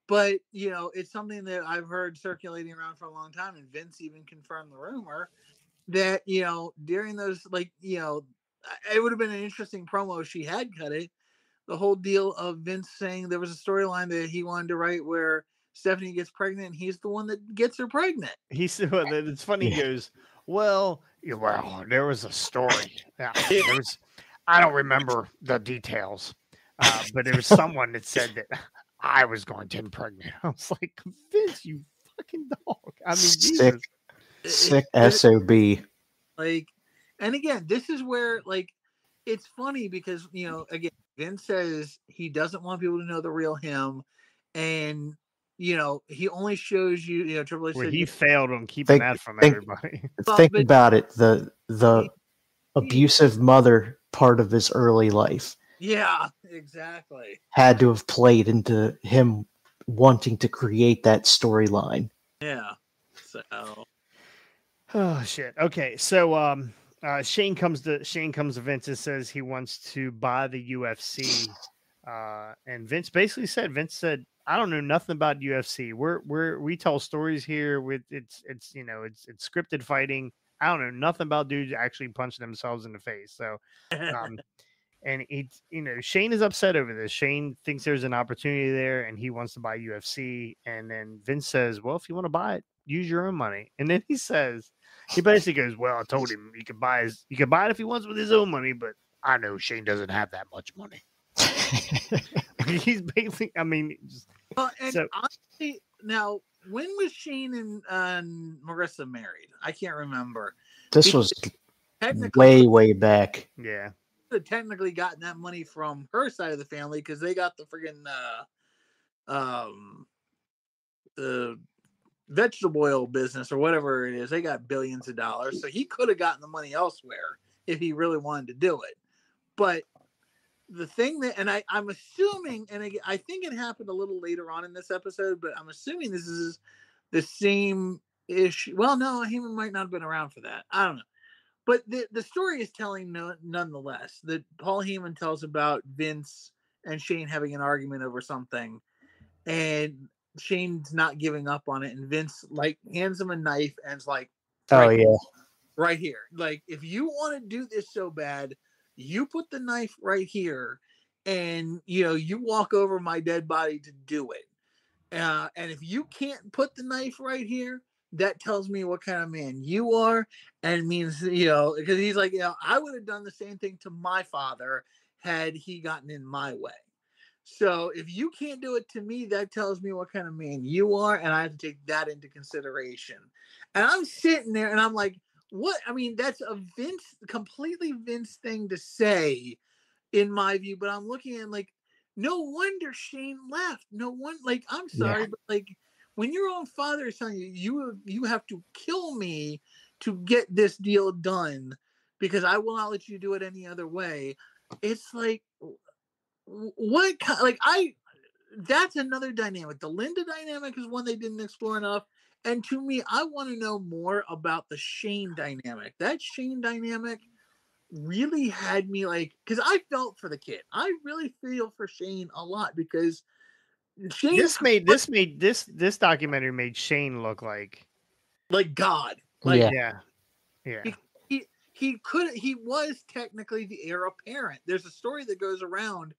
but you know, it's something that I've heard circulating around for a long time, and Vince even confirmed the rumor that, you know, during those, like, you know, it would have been an interesting promo if she had cut it. The whole deal of Vince saying there was a storyline that he wanted to write where Stephanie gets pregnant and he's the one that gets her pregnant. He said, well, it's funny. He goes, well, there was a story. Yeah, I don't remember the details, but there was someone that said that I was going to impregnate. I was like, Vince, you fucking dog. I mean, sick SOB. Like, and again, this is where, like, it's funny because, you know, again, Vince says he doesn't want people to know the real him, and you know, he only shows you, you know, Triple H said he failed on keeping that from everybody. Think about it, the abusive mother part of his early life. Yeah, exactly. Had to have played into him wanting to create that storyline. Yeah. So. Oh shit. Okay, so Shane comes to Vince and says he wants to buy the UFC, and Vince basically said, I don't know nothing about UFC. We tell stories here with it's you know it's scripted fighting. I don't know nothing about dudes actually punching themselves in the face. So, and it's, you know, Shane is upset over this. Shane thinks there's an opportunity there, and he wants to buy UFC. And then Vince says, "Well, if you want to buy it, use your own money." And then he basically goes, "Well, I told him he could buy it if he wants with his own money, but I know Shane doesn't have that much money." He's basically, I mean, well, and so, honestly, now when was Shane and Marissa married? I can't remember. This was way back. Yeah, could have technically gotten that money from her side of the family because they got the friggin' the vegetable oil business or whatever it is. They got billions of dollars, so he could have gotten the money elsewhere if he really wanted to do it. But the thing that, and I'm assuming, and I think it happened a little later on in this episode, but I'm assuming this is the same issue. Well, no, Heyman might not have been around for that. I don't know. But the story is telling nonetheless that Paul Heyman tells about Vince and Shane having an argument over something, and Shane's not giving up on it, and Vince like hands him a knife and is like, right here. Like, if you want to do this so bad, you put the knife right here, and you know, you walk over my dead body to do it. And if you can't put the knife right here, that tells me what kind of man you are, and means, you know, because he's like, you know, I would have done the same thing to my father had he gotten in my way. So if you can't do it to me, that tells me what kind of man you are, and I have to take that into consideration. And I'm sitting there, and I'm like, what? I mean, that's a completely Vince thing to say, in my view. But I'm looking at like, no wonder Shane left. No one, like, I'm sorry, but like, when your own father is telling you, you have to kill me to get this deal done because I will not let you do it any other way. It's like, what? Like, that's another dynamic. The Linda dynamic is one they didn't explore enough. And to me, I want to know more about the Shane dynamic. That Shane dynamic really had me like, because I felt for the kid. I really feel for Shane a lot because Shane. This documentary made Shane look like God. Like, yeah. He was technically the heir apparent. There's a story that goes around.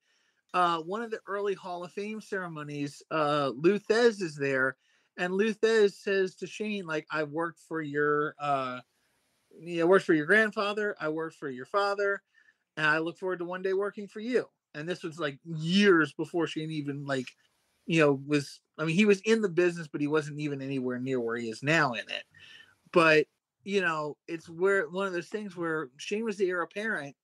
One of the early Hall of Fame ceremonies, Lou Thez is there. And Lou Thez says to Shane, like, I worked for your grandfather. I worked for your father. And I look forward to one day working for you. And this was like years before Shane even like, you know, he was in the business, but he wasn't even anywhere near where he is now in it. But you know, it's where one of those things where Shane was the heir apparent,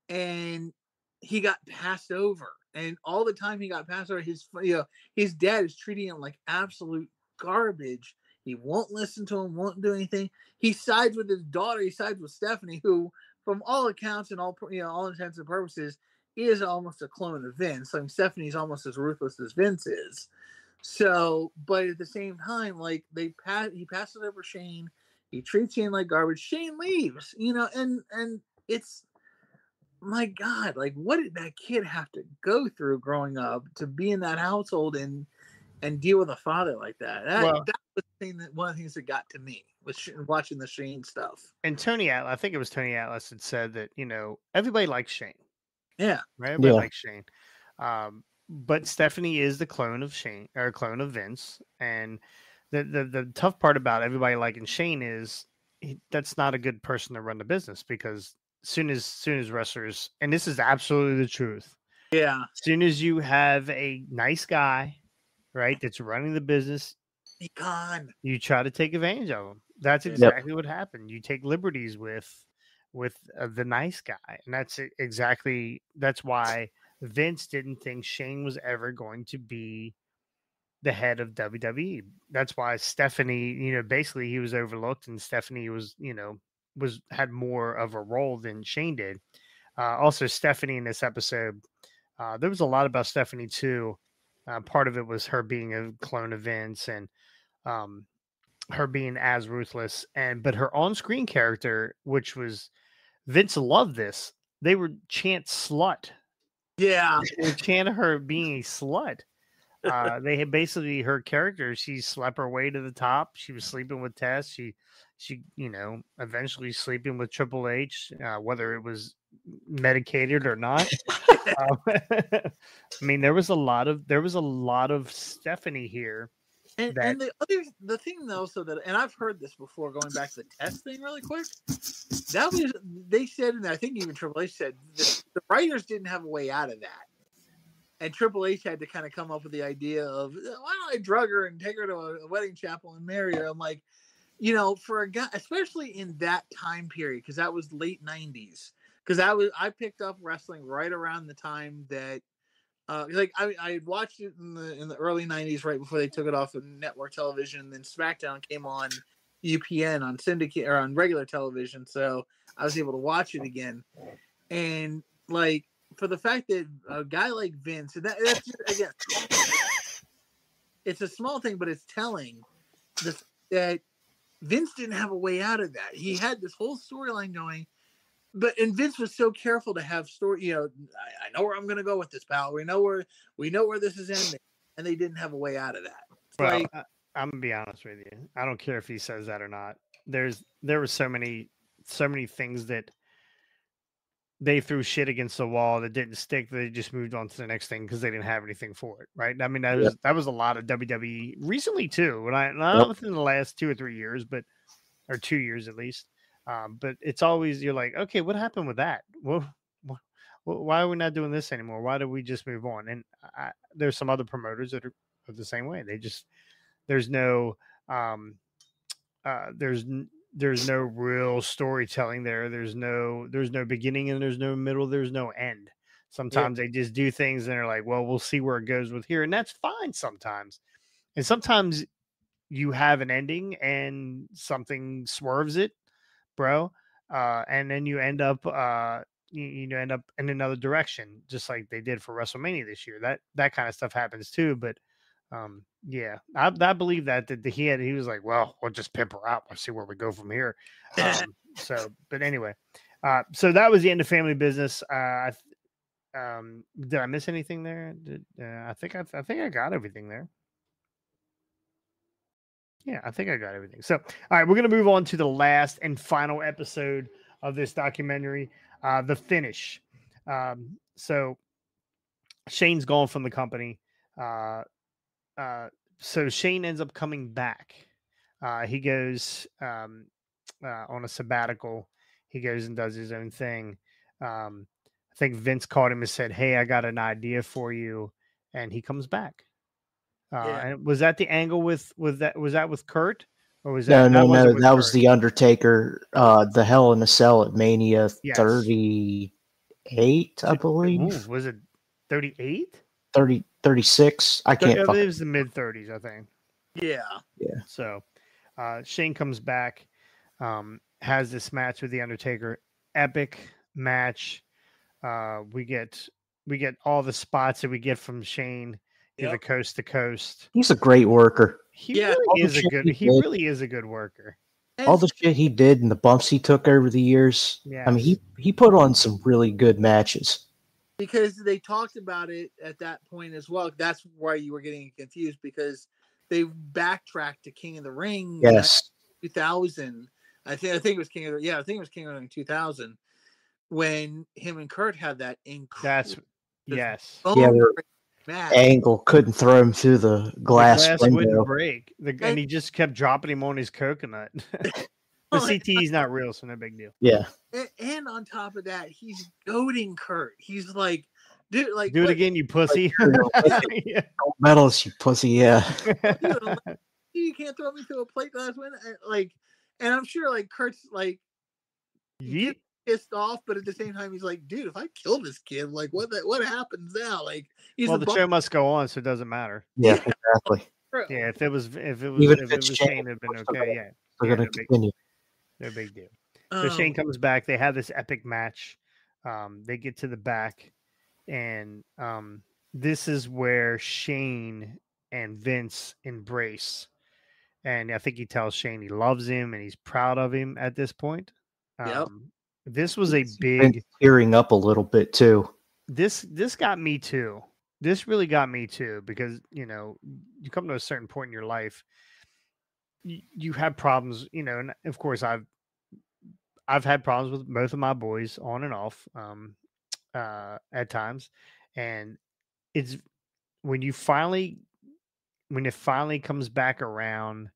and he got passed over, and all the time he got passed over, his dad is treating him like absolute garbage. He won't listen to him, won't do anything. He sides with his daughter. He sides with Stephanie, who, from all accounts and all intents and purposes, is almost a clone of Vince. I mean, Stephanie's almost as ruthless as Vince is. So, but at the same time, like he passes over Shane. He treats Shane like garbage. Shane leaves, and it's, my God, like, what did that kid have to go through growing up to be in that household and deal with a father like that? That was one of the things that got to me was watching the Shane stuff. And Tony Atlas, I think it was Tony Atlas had said that, everybody likes Shane. Yeah. Right? Everybody likes Shane. But Stephanie is the clone of Shane, or clone of Vince. And the tough part about everybody liking Shane is that's not a good person to run the business, because soon as wrestlers, and this is absolutely the truth. Yeah. As soon as you have a nice guy, right, that's running the business, you try to take advantage of him. That's exactly what happened. You take liberties with the nice guy, and that's why Vince didn't think Shane was ever going to be the head of WWE. That's why Stephanie, basically he was overlooked, and Stephanie had more of a role than Shane did. Also, Stephanie in this episode, there was a lot about Stephanie too. Part of it was her being a clone of Vince, and her being as ruthless, but her on-screen character, which was, Vince loved this. They would chant slut. Yeah. They would chant her being a slut. They had basically, her character, she slept her way to the top. She was sleeping with Tess. She eventually sleeping with Triple H, whether it was medicated or not. I mean, there was a lot of Stephanie here. And the thing also that, and I've heard this before, going back to the Test thing really quick, that was, they said, and I think even Triple H said, the writers didn't have a way out of that. And Triple H had to kind of come up with the idea of, why don't I drug her and take her to a wedding chapel and marry her? I'm like, for a guy, especially in that time period, because that was late 90s. Because I picked up wrestling right around the time that, I watched it in the early 90s, right before they took it off of network television. And then SmackDown came on UPN on syndicate or on regular television, so I was able to watch it again. And like, for the fact that a guy like Vince, and that's just, again, it's a small thing, but it's telling that Vince didn't have a way out of that. He had this whole storyline going, and Vince was so careful to have story. I know where I'm going to go with this, pal. We know where this is ending, and they didn't have a way out of that. Well, I'm gonna be honest with you. I don't care if he says that or not. There were so many things that they threw shit against the wall that didn't stick. They just moved on to the next thing because they didn't have anything for it, right? I mean, that was a lot of WWE recently too, and not within the last 2 or 3 years, or 2 years at least. But it's always, you're like, okay, what happened with that? Well, why are we not doing this anymore? Why did we just move on? And there's some other promoters that are the same way. They just, there's no real storytelling there. There's no beginning, and there's no middle. There's no end. Sometimes they just do things and they're like, well, we'll see where it goes with here. And that's fine sometimes. And sometimes you have an ending and something swerves it, bro. And then you end up, you end up in another direction, just like they did for WrestleMania this year. That kind of stuff happens too. But yeah, I believe that he was like, well, we'll just pimp her out. We'll see where we go from here. But anyway, so that was the end of Family Business. Did I miss anything there? I think I got everything there. Yeah, I think I got everything. So, all right, we're going to move on to the last and final episode of this documentary, The Finish. So Shane's gone from the company. So Shane ends up coming back. He goes on a sabbatical. He goes and does his own thing. I think Vince called him and said, hey, I got an idea for you. And he comes back. And was that the angle with that? Was that with Kurt? Or was that? No. That Kurt. was the Undertaker. The Hell in a Cell at Mania 38, I believe. Ooh, was it 38? 36. I can't. It was the mid 30s, I think. Yeah. So, Shane comes back, has this match with the Undertaker, epic match. We get all the spots that we get from Shane, the coast to coast. He's a great worker. He really is a good worker. All the shit he did and the bumps he took over the years. Yes. I mean, he put on some really good matches. Because they talked about it at that point as well. That's why you were getting confused, because they backtracked to King of the Ring. Yes. 2000. I think it was King of the Ring. I think it was King of the Ring 2000 when him and Kurt had that incredible. Angle couldn't throw him through the glass window. Wouldn't break. And he just kept dropping him on his coconut. The CTE is not real, so no big deal. Yeah. And on top of that, he's goading Kurt. He's like, dude, like, do it again, you pussy. Gold medalist, you pussy. Yeah. Dude, you can't throw me through a plate glass window. Like, and I'm sure like Kurt's like pissed off, but at the same time he's like, dude, if I kill this kid, like what happens now? Like, the show must go on, so it doesn't matter. Yeah, exactly. Yeah, if it was Shane, it'd been okay. Yeah, we're gonna continue. No big deal. So Shane comes back. They have this epic match. They get to the back, and this is where Shane and Vince embrace. And I think he tells Shane he loves him and he's proud of him at this point. This was a big tearing up a little bit too. This got me too. This really got me too, because you come to a certain point in your life, you have problems, and of course I've had problems with both of my boys on and off at times, and it's when it finally comes back around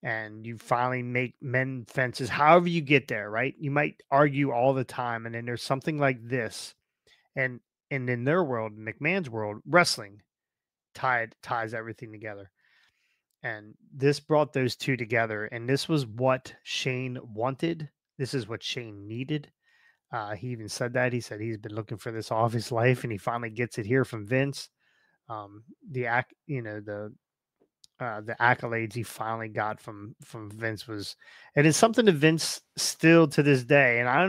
and you finally mend fences, however you get there, right? You might argue all the time, and then there's something like this, and in their world, McMahon's world, wrestling ties everything together. And this brought those two together, and this was what Shane wanted. This is what Shane needed. He even said that. He said he's been looking for this all of his life, and he finally gets it here from Vince. The accolades he finally got from Vince it is something that Vince still to this day, and I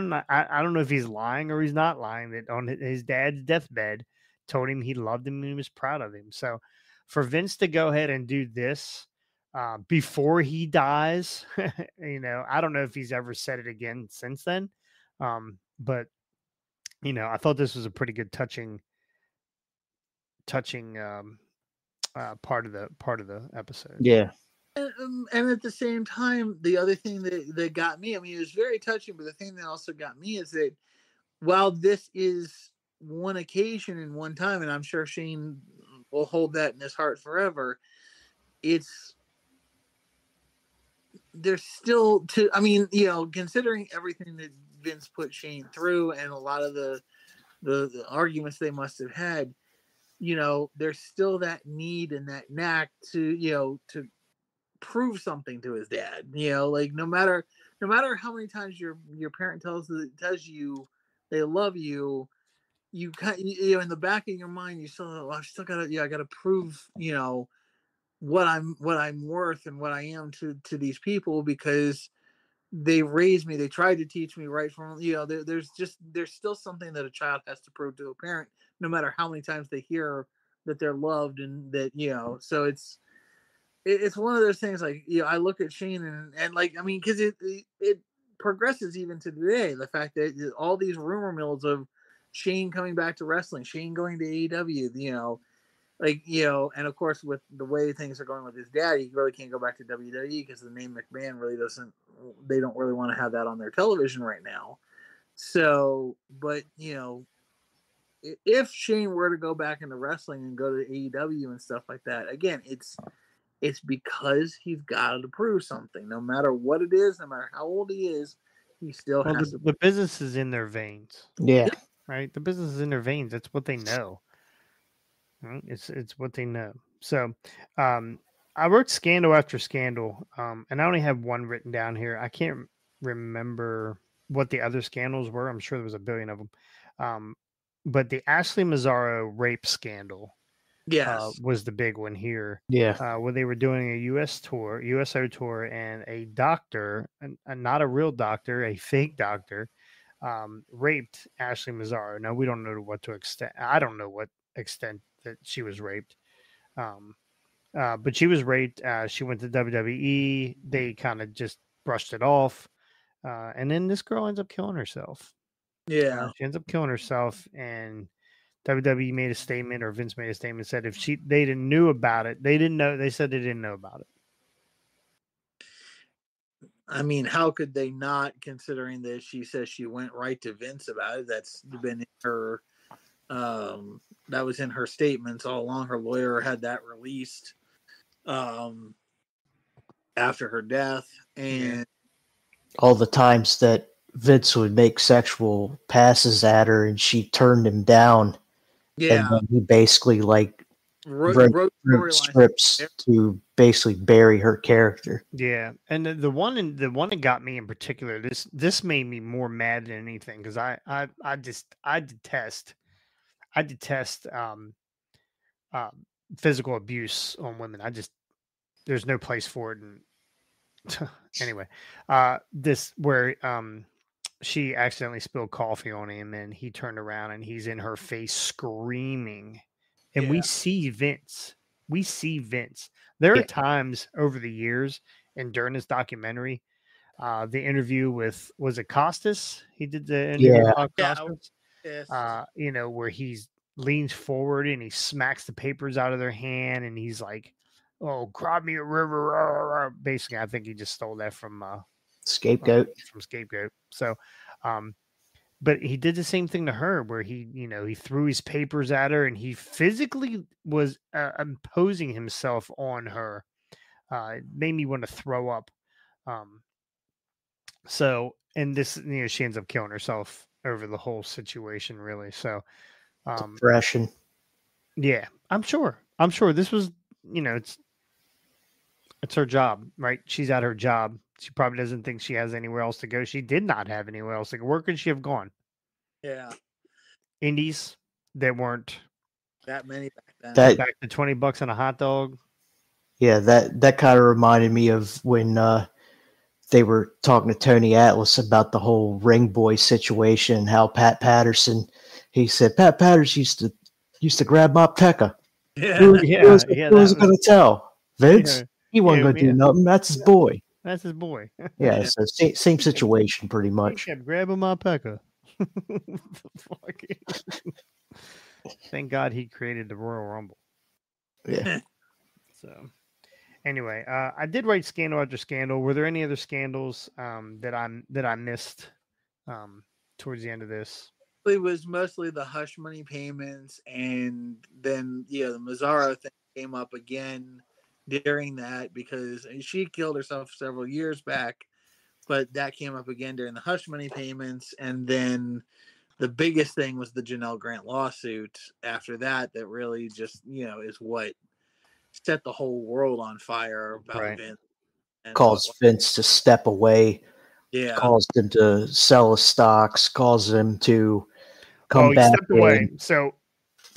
don't know if he's lying or he's not lying, that on his dad's deathbed told him he loved him and he was proud of him. So for Vince to go ahead and do this before he dies, I don't know if he's ever said it again since then. But I thought this was a pretty good touching part of the episode. Yeah. And at the same time, the other thing that got me, I mean, it was very touching, but the thing that also got me is that while this is one occasion and one time, and I'm sure Shane will hold that in his heart forever, there's still considering everything that Vince put Shane through and a lot of the arguments they must have had, there's still that need and that knack to prove something to his dad. Like no matter how many times your parent tells you they love you, you in the back of your mind you still, I gotta prove what I'm worth and what I am to these people, because they raised me, they tried to teach me right from there's still something that a child has to prove to a parent, no matter how many times they hear that they're loved, and that so it's one of those things, like I look at Shane and like, I mean, because it progresses even to today, the fact that all these rumor mills of Shane coming back to wrestling, Shane going to AEW, and of course with the way things are going with his dad, he really can't go back to WWE because the name McMahon really they don't really want to have that on their television right now. So, but if Shane were to go back into wrestling and go to AEW and stuff like that, again, it's because he's got to prove something, no matter what it is, no matter how old he is, he still has to. The business is in their veins. Yeah. Right. The business is in their veins. That's what they know. Right? It's what they know. So, I wrote scandal after scandal, and I only have one written down here. I can't remember what the other scandals were. I'm sure there was a billion of them. But the Ashley Mazzaro rape scandal was the big one here. Yeah. Where they were doing a USO tour, and a doctor, not a real doctor, a fake doctor, raped Ashley Mazzaro. Now, we don't know to what extent. I don't know what extent that she was raped. But she was raped. She went to WWE. They kind of just brushed it off. And then this girl ends up killing herself. Yeah. She ends up killing herself, and WWE made a statement, or Vince made a statement, said if they didn't knew about it, they didn't know. They said they didn't know about it. I mean, how could they not, considering that she says she went right to Vince about it? That's been in her, that was in her statements all along. Her lawyer had that released after her death. And all the times that Vince would make sexual passes at her and she turned him down. Yeah. And then he basically wrote scripts to basically bury her character. Yeah, and the one that got me in particular, this made me more mad than anything, because I detest physical abuse on women. There's no place for it. And anyway, this where she accidentally spilled coffee on him, and he turned around and he's in her face screaming. And we see Vince. There are times over the years and during this documentary, the interview with, was it Costas? He did the interview with Costas. Yes. Where he's leans forward and he smacks the papers out of their hand, and he's like, "Oh, grab me a river." Basically, I think he just stole that from Scapegoat. So, but he did the same thing to her, where he threw his papers at her, and he physically was imposing himself on her. It made me want to throw up. So, and this, she ends up killing herself over the whole situation, really. So, depression. Yeah, I'm sure this was, it's her job, right? She's at her job. She probably doesn't think she has anywhere else to go. She did not have anywhere else to go. Where could she have gone? Yeah. Indies, there weren't that many back then. Back to $20 on a hot dog. Yeah, that kind of reminded me of when they were talking to Tony Atlas about the whole ring boy situation, how Pat Patterson, he said Pat Patterson used to grab my pecker. Yeah. Who was going to tell? Vince? Yeah. He wasn't going to do nothing. That's his boy. That's his boy. Yeah, so same situation pretty much. He kept grabbing my pecker. Thank God he created the Royal Rumble. Yeah. So, anyway, I did write scandal after scandal. Were there any other scandals that I missed towards the end of this? It was mostly the hush money payments, and then the Mazzaro thing came up again during that, because she killed herself several years back, but that came up again during the hush money payments. And then the biggest thing was the Janelle Grant lawsuit after that really just, is what set the whole world on fire about Vince. And caused Vince to step away. Yeah. Caused him to sell his stocks, caused him to come back. He stepped away. So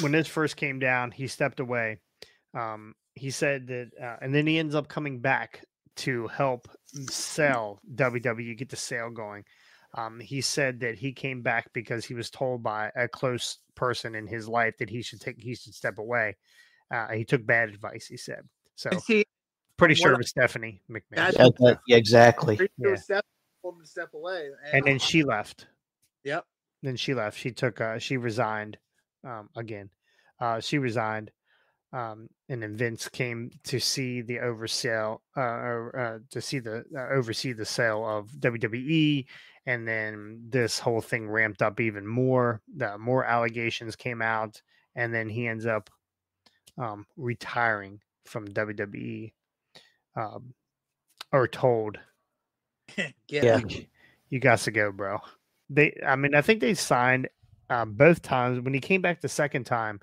when this first came down, he stepped away. He said that, and then he ends up coming back to help sell WWE, get the sale going. He said that he came back because he was told by a close person in his life that he should step away. He took bad advice, he said. So pretty sure it was Stephanie McMahon. Yeah, exactly. Yeah. Told him to step away. And then she left. Yep. Then she left. She took, she resigned again. She resigned. And then Vince came to see the oversee the sale of WWE, and then this whole thing ramped up even more. More allegations came out, and then he ends up retiring from WWE, or told, you got to go, bro. I think they signed both times. When he came back the second time,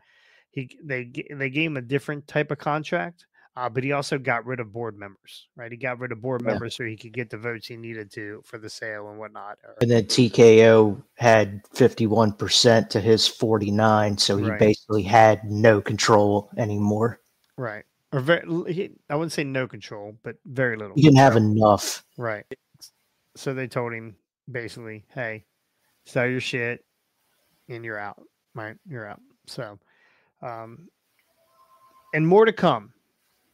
they gave him a different type of contract. But he also got rid of board members, right? He got rid of board members so he could get the votes he needed to for the sale and whatnot. And then TKO had 51% to his 49, so he basically had no control anymore. Right. Or I wouldn't say no control, but very little. He didn't have enough. Right. So they told him basically, hey, sell your shit and you're out. Right? You're out. So, and more to come.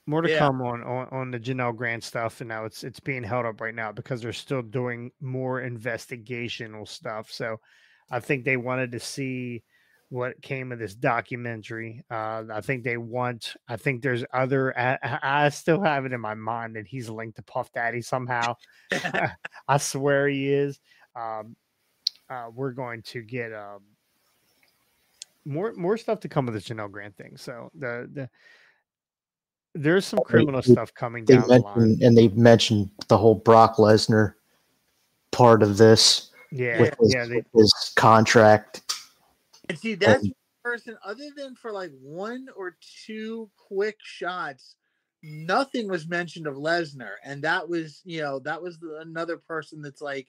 More to come on the Janelle Grant stuff, and now it's being held up right now because they're still doing more investigational stuff. So I think they wanted to see what came of this documentary. I think there's other. I still have it in my mind that he's linked to Puff Daddy somehow. I swear he is. We're going to get more stuff to come with the Janelle Grant thing. So there's some criminal stuff coming down the line. And they mentioned the whole Brock Lesnar part of this. Yeah. With his contract. And see, that's the person, other than for like one or two quick shots, nothing was mentioned of Lesnar. And that was, another person that's like,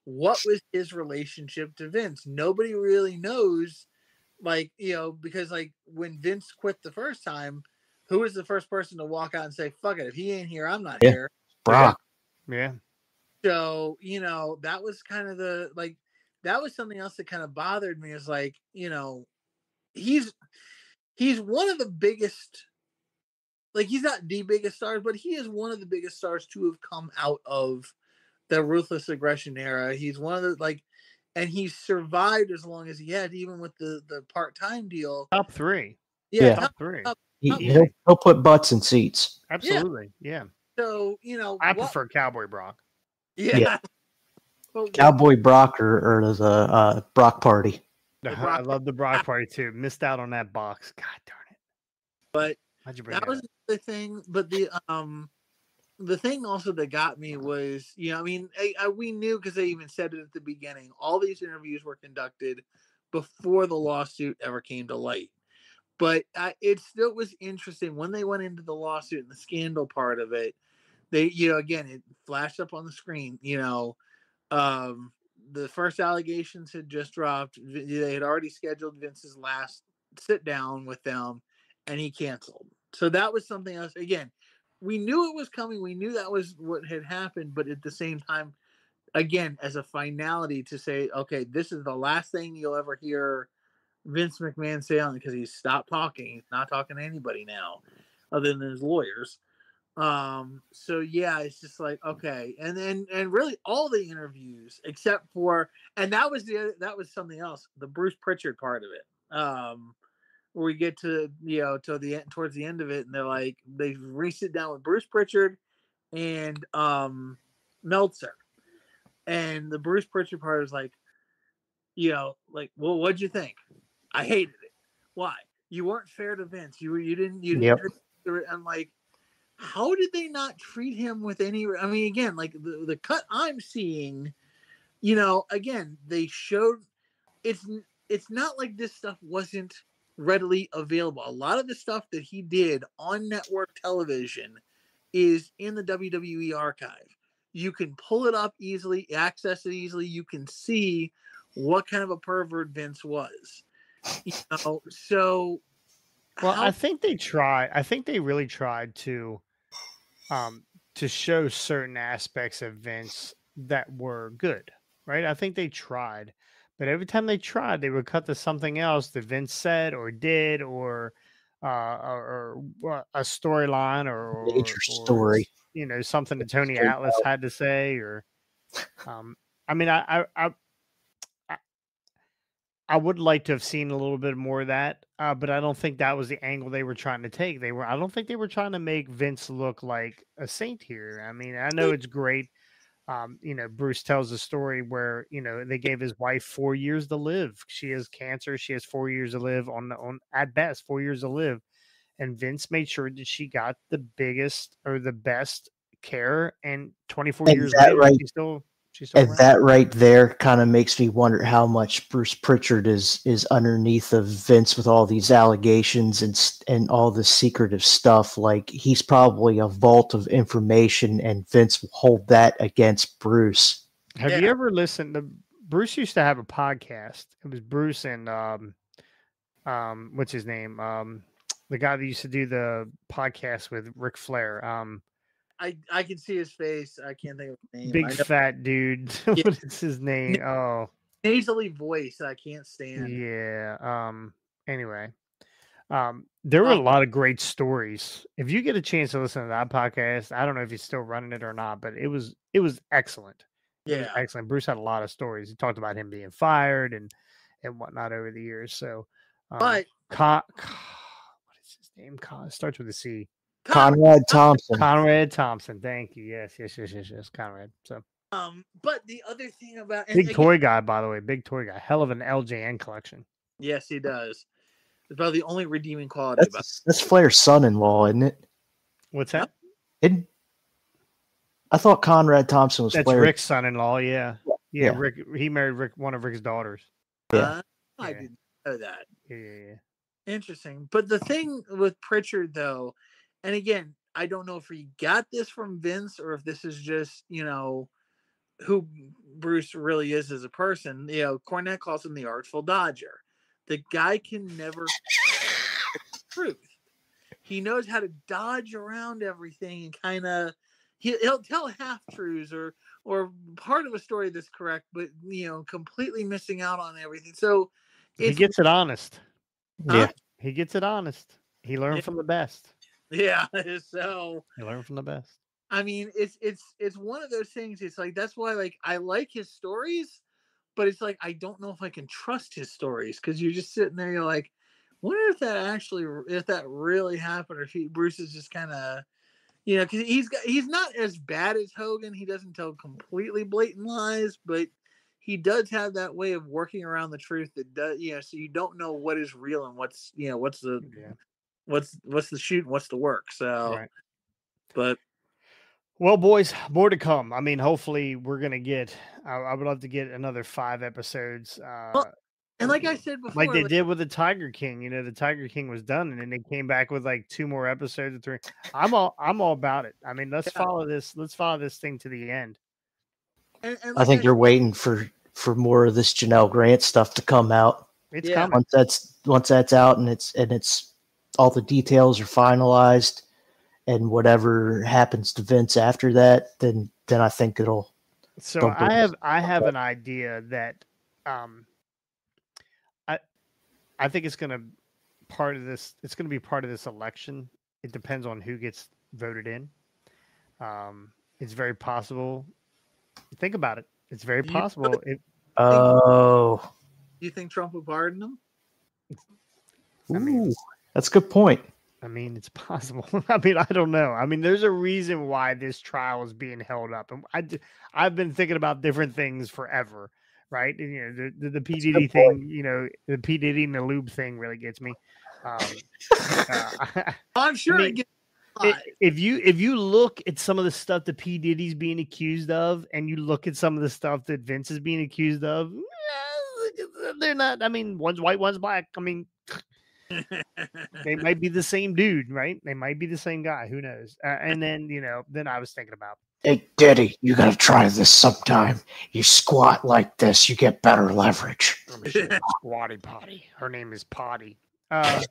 what was his relationship to Vince? Nobody really knows, because like when Vince quit the first time, who was the first person to walk out and say, fuck it, if he ain't here, I'm not here? Brock. Yeah. So, that was kind of that was something else that kind of bothered me is like, he's one of the biggest, he's not the biggest stars, but he is one of the biggest stars to have come out of the Ruthless Aggression era. He's one of the, and he's survived as long as he had, even with the part-time deal. Top three. Yeah. Top three. He'll put butts in seats. Absolutely. Yeah. So, I prefer Cowboy Brock. Yeah. Cowboy Brock or the Brock Party. I love the Brock Party too. Missed out on that box. God darn it. But that was the thing. But the thing also that got me was, we knew because they even said it at the beginning, all these interviews were conducted before the lawsuit ever came to light. But it still was interesting when they went into the lawsuit and the scandal part of it. They, again, it flashed up on the screen. The first allegations had just dropped. They had already scheduled Vince's last sit down with them, and he canceled. So that was something else. Again, we knew it was coming. We knew that was what had happened. But at the same time, again, as a finality to say, okay, this is the last thing you'll ever hear Vince McMahon say on it, because he's stopped talking. He's not talking to anybody now other than his lawyers. So yeah, it's just like, okay. And really all the interviews except for, and that was something else, the Bruce Pritchard part of it. Where we get to, towards the end of it, and they're like, they re-sit down with Bruce Pritchard and Meltzer. And the Bruce Pritchard part is like, well, what'd you think? I hated it. Why? You weren't fair to Vince. You didn't. I'm like, how did they not treat him with any? I mean, again, like the cut I'm seeing, again, they showed it's not like this stuff wasn't readily available. A lot of the stuff that he did on network television is in the WWE archive. You can pull it up easily, access it easily. You can see what kind of a pervert Vince was. So. Well, I think they tried. I think they really tried to show certain aspects of Vince that were good, right? I think they tried, but every time they tried, they would cut to something else that Vince said or did, or a storyline, or major story, something that Tony Atlas had to say, or I mean, I would like to have seen a little bit more of that, but I don't think that was the angle they were trying to take. I don't think they were trying to make Vince look like a saint here. I mean, I know it's great. Bruce tells a story where, they gave his wife 4 years to live. She has cancer. She has 4 years to live on at best 4 years to live. And Vince made sure that she got the biggest or the best care. And 24 years later, And that right there kind of makes me wonder how much Bruce Pritchard is underneath of Vince with all these allegations and all this secretive stuff. Like, he's probably a vault of information, and Vince will hold that against Bruce. Have you ever listened to Bruce? Used to have a podcast. It was Bruce and what's his name? The guy that used to do the podcast with Ric Flair. I can see his face. I can't think of his name. Big fat dude. Yeah. What is his name? Oh, nasally voice. I can't stand. Yeah. Anyway, there were a lot of great stories. If you get a chance to listen to that podcast, I don't know if he's still running it or not, but it was excellent. It was excellent. Bruce had a lot of stories. He talked about him being fired and whatnot over the years. So, but what is his name? It starts with a C. Conrad Thompson. Conrad Thompson. Thank you. Yes. Conrad. So, but the other thing about toy guy, by the way, big toy guy, hell of an LJN collection. Yes, he does. It's about the only redeeming quality about it. That's Flair's son-in-law, isn't it? What's that? I thought Conrad Thompson was Flair's. Rick's son-in-law. Yeah. Rick. He married one of Rick's daughters. Yeah. I didn't know that. Yeah. Interesting. But the thing with Pritchard, though, and again, I don't know if he got this from Vince or if this is just, who Bruce really is as a person. Cornette calls him the Artful Dodger. The guy can never the truth. He knows how to dodge around everything and kind of he'll tell half truths or part of a story that's correct, but completely missing out on everything. So he gets it honest. Yeah, he gets it honest. He learned from the best. Yeah, so he learned from the best. I mean, it's one of those things. It's like that's why I like his stories, but it's like I don't know if I can trust his stories because you're just sitting there. You're like, wonder if that really happened, or if Bruce is just kind of, because he's not as bad as Hogan. He doesn't tell completely blatant lies, but he does have that way of working around the truth that does, so you don't know what is real and what's the shoot and what's the work. So, right. But. Well, boys, more to come. I mean, hopefully we're going to get, I would love to get another 5 episodes. And like I said before, like they did with the Tiger King, the Tiger King was done and then they came back with like 2 more episodes or 3. I'm all about it. I mean, let's follow this thing to the end. And I think you're waiting for more of this Janelle Grant stuff to come out. It's coming. Once that's out and it's all the details are finalized. And whatever happens to Vince after that, then I think it'll. So I have an idea that, I think it's going to part of this. It's going to be part of this election. It depends on who gets voted in. It's very possible. Think about it. It's very possible. You think Trump would pardon him? That's a good point. I mean, it's possible. I mean, I don't know. I mean, there's a reason why this trial is being held up. And I've been thinking about different things forever, right? And, the P. Diddy thing, the P. Diddy and the lube thing really gets me. I'm sure if you look at some of the stuff that P. Diddy's being accused of and you look at some of the stuff that Vince is being accused of, they're not, I mean, one's white, one's black. I mean, they might be the same dude, right? They might be the same guy. Who knows? And then, then I was thinking about, hey, Diddy, you got to try this sometime. You squat like this, you get better leverage. Squatty Potty. Her name is Potty. And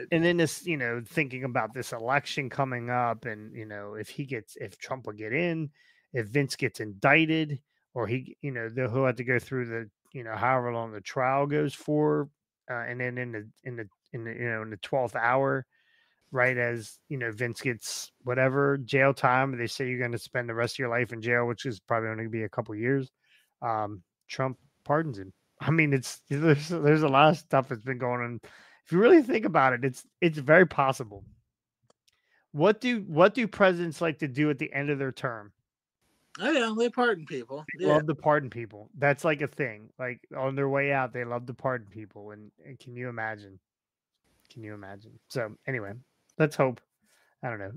then this, thinking about this election coming up and, if Trump will get in, if Vince gets indicted or he'll have to go through the, however long the trial goes for. And then in the 12th hour, right as Vince gets whatever jail time, they say you're going to spend the rest of your life in jail, which is probably only going to be a couple of years. Trump pardons him. I mean, there's a lot of stuff that's been going on. If you really think about it, it's very possible. What do presidents like to do at the end of their term? Oh yeah, they pardon people. They love to pardon people. That's like a thing. Like on their way out, they love to pardon people. And can you imagine? So anyway, let's hope. I don't know.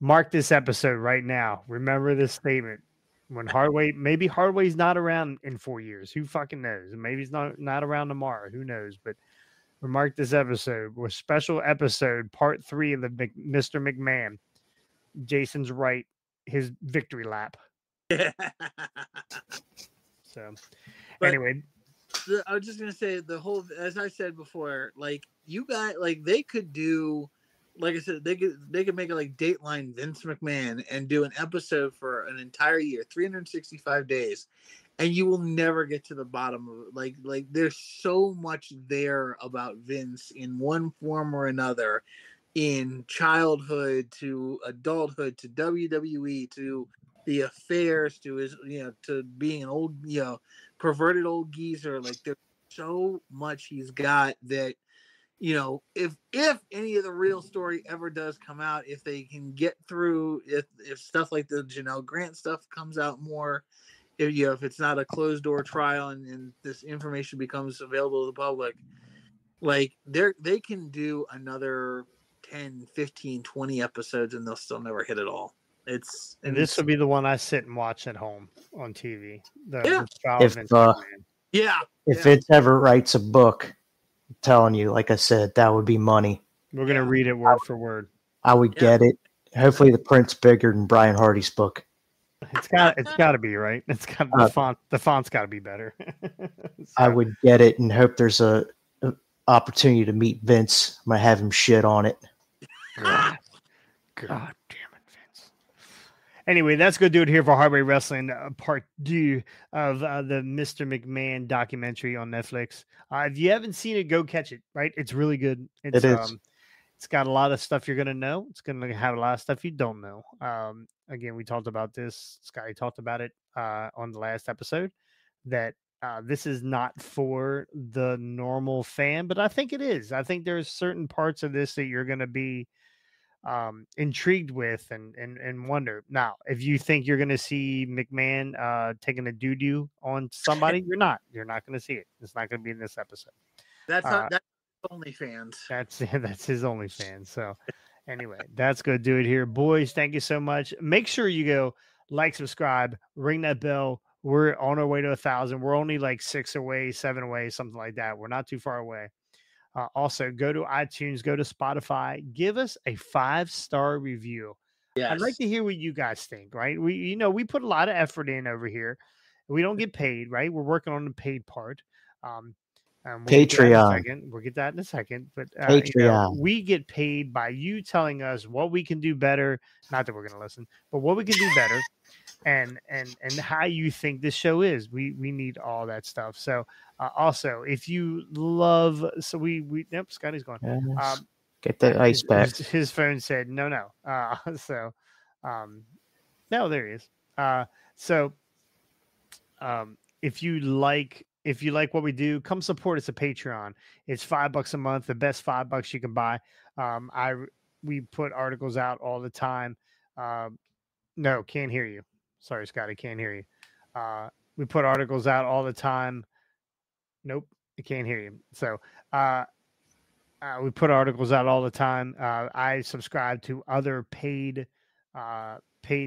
Mark this episode right now. Remember this statement. When maybe Hardway's not around in 4 years. Who fucking knows? Maybe he's not around tomorrow. Who knows? But we mark this episode with special episode part 3 of the Mr. McMahon. Jason's right, his victory lap. So, but anyway, I was just gonna say as I said before, like you guys, like they could do, like I said, they could make it like Dateline Vince McMahon and do an episode for an entire year, 365 days, and you will never get to the bottom of it. Like there's so much there about Vince in one form or another, in childhood to adulthood to WWE to the affairs to his, to being an old, perverted old geezer. Like there's so much he's got that, if any of the real story ever does come out, if they can get through, if stuff like the Janelle Grant stuff comes out more, if it's not a closed door trial and this information becomes available to the public, like they can do another 10, 15, 20 episodes and they'll still never hit it all. And this would be the one I sit and watch at home on TV. If Vince ever writes a book, I'm telling you, like I said, that would be money. We're gonna read it word for word. I would get it. Hopefully, the print's bigger than Brian Hardy's book. It's got to be right. It's got the font's got to be better. So. I would get it and hope there's a opportunity to meet Vince. I'm gonna have him shit on it. God damn it, Vince. Anyway, that's going to do it here for Hardway Wrestling part 2 of the Mr. McMahon documentary on Netflix. If you haven't seen it, go catch it, right? It's really good. It is. It's got a lot of stuff you're going to know. It's going to have a lot of stuff you don't know. Again, we talked about this. Scotty talked about it on the last episode, that this is not for the normal fan, but I think it is. I think there's certain parts of this that you're going to be intrigued with and wonder. Now, if you think you're going to see McMahon taking a doo-doo on somebody, you're not going to see it. It's not going to be in this episode. That's OnlyFans. That's his OnlyFans. So anyway, that's going to do it here. Boys, thank you so much. Make sure you go like, subscribe, ring that bell. We're on our way to 1,000. We're only like 6 away, 7 away, something like that. We're not too far away. Also, go to iTunes, go to Spotify, give us a 5-star review. Yes. I'd like to hear what you guys think, right? We put a lot of effort in over here. We don't get paid, right? We're working on the paid part. Patreon. We'll get that in a second. But Patreon. We get paid by you telling us what we can do better. Not that we're going to listen, but what we can do better. And how you think this show is. We need all that stuff. So also, if you love, so we yep, Scotty's gone. Yes. Get the ice pack. His phone said no. No, there he is. If you like what we do, come support us at Patreon. It's $5 a month, the best $5 you can buy. We put articles out all the time. No, can't hear you. Sorry, Scotty, can't hear you. We put articles out all the time. Nope, I can't hear you. So we put articles out all the time. I subscribe to other paid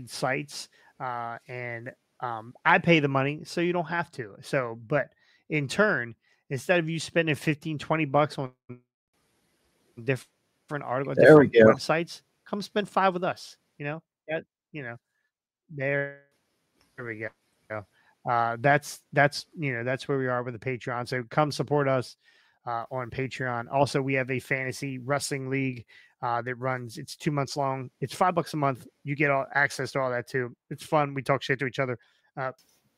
sites, and I pay the money, so you don't have to. So, but in turn, instead of you spending $15-$20 on different articles, different websites, come spend $5 with us. There we go. That's where we are with the Patreon. So come support us on Patreon. Also, we have a fantasy wrestling league that runs. It's 2 months long. It's $5 a month. You get all access to all that too. It's fun. We talk shit to each other. We're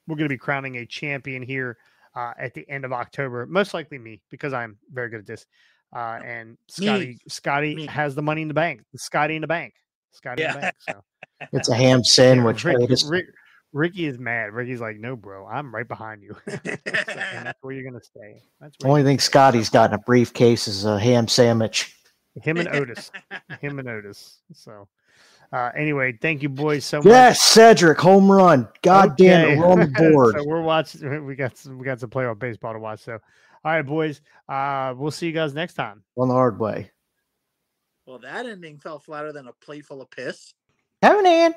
going to be crowning a champion here at the end of October. Most likely me, because I'm very good at this. And Scotty has the money in the bank. Scotty in the bank. So it's a ham sandwich. Ricky is mad. Ricky's like, no, bro, I'm right behind you. And that's where you're going to stay. That's the only thing Scotty's got in a briefcase is a ham sandwich. Him and Otis. So anyway, thank you boys so much. Yes, Cedric, home run. God damn it, we're on the board. So we're watching. We got some playoff baseball to watch. So all right, boys. We'll see you guys next time. On the hard way. Well, that ending fell flatter than a plate full of piss. Conan.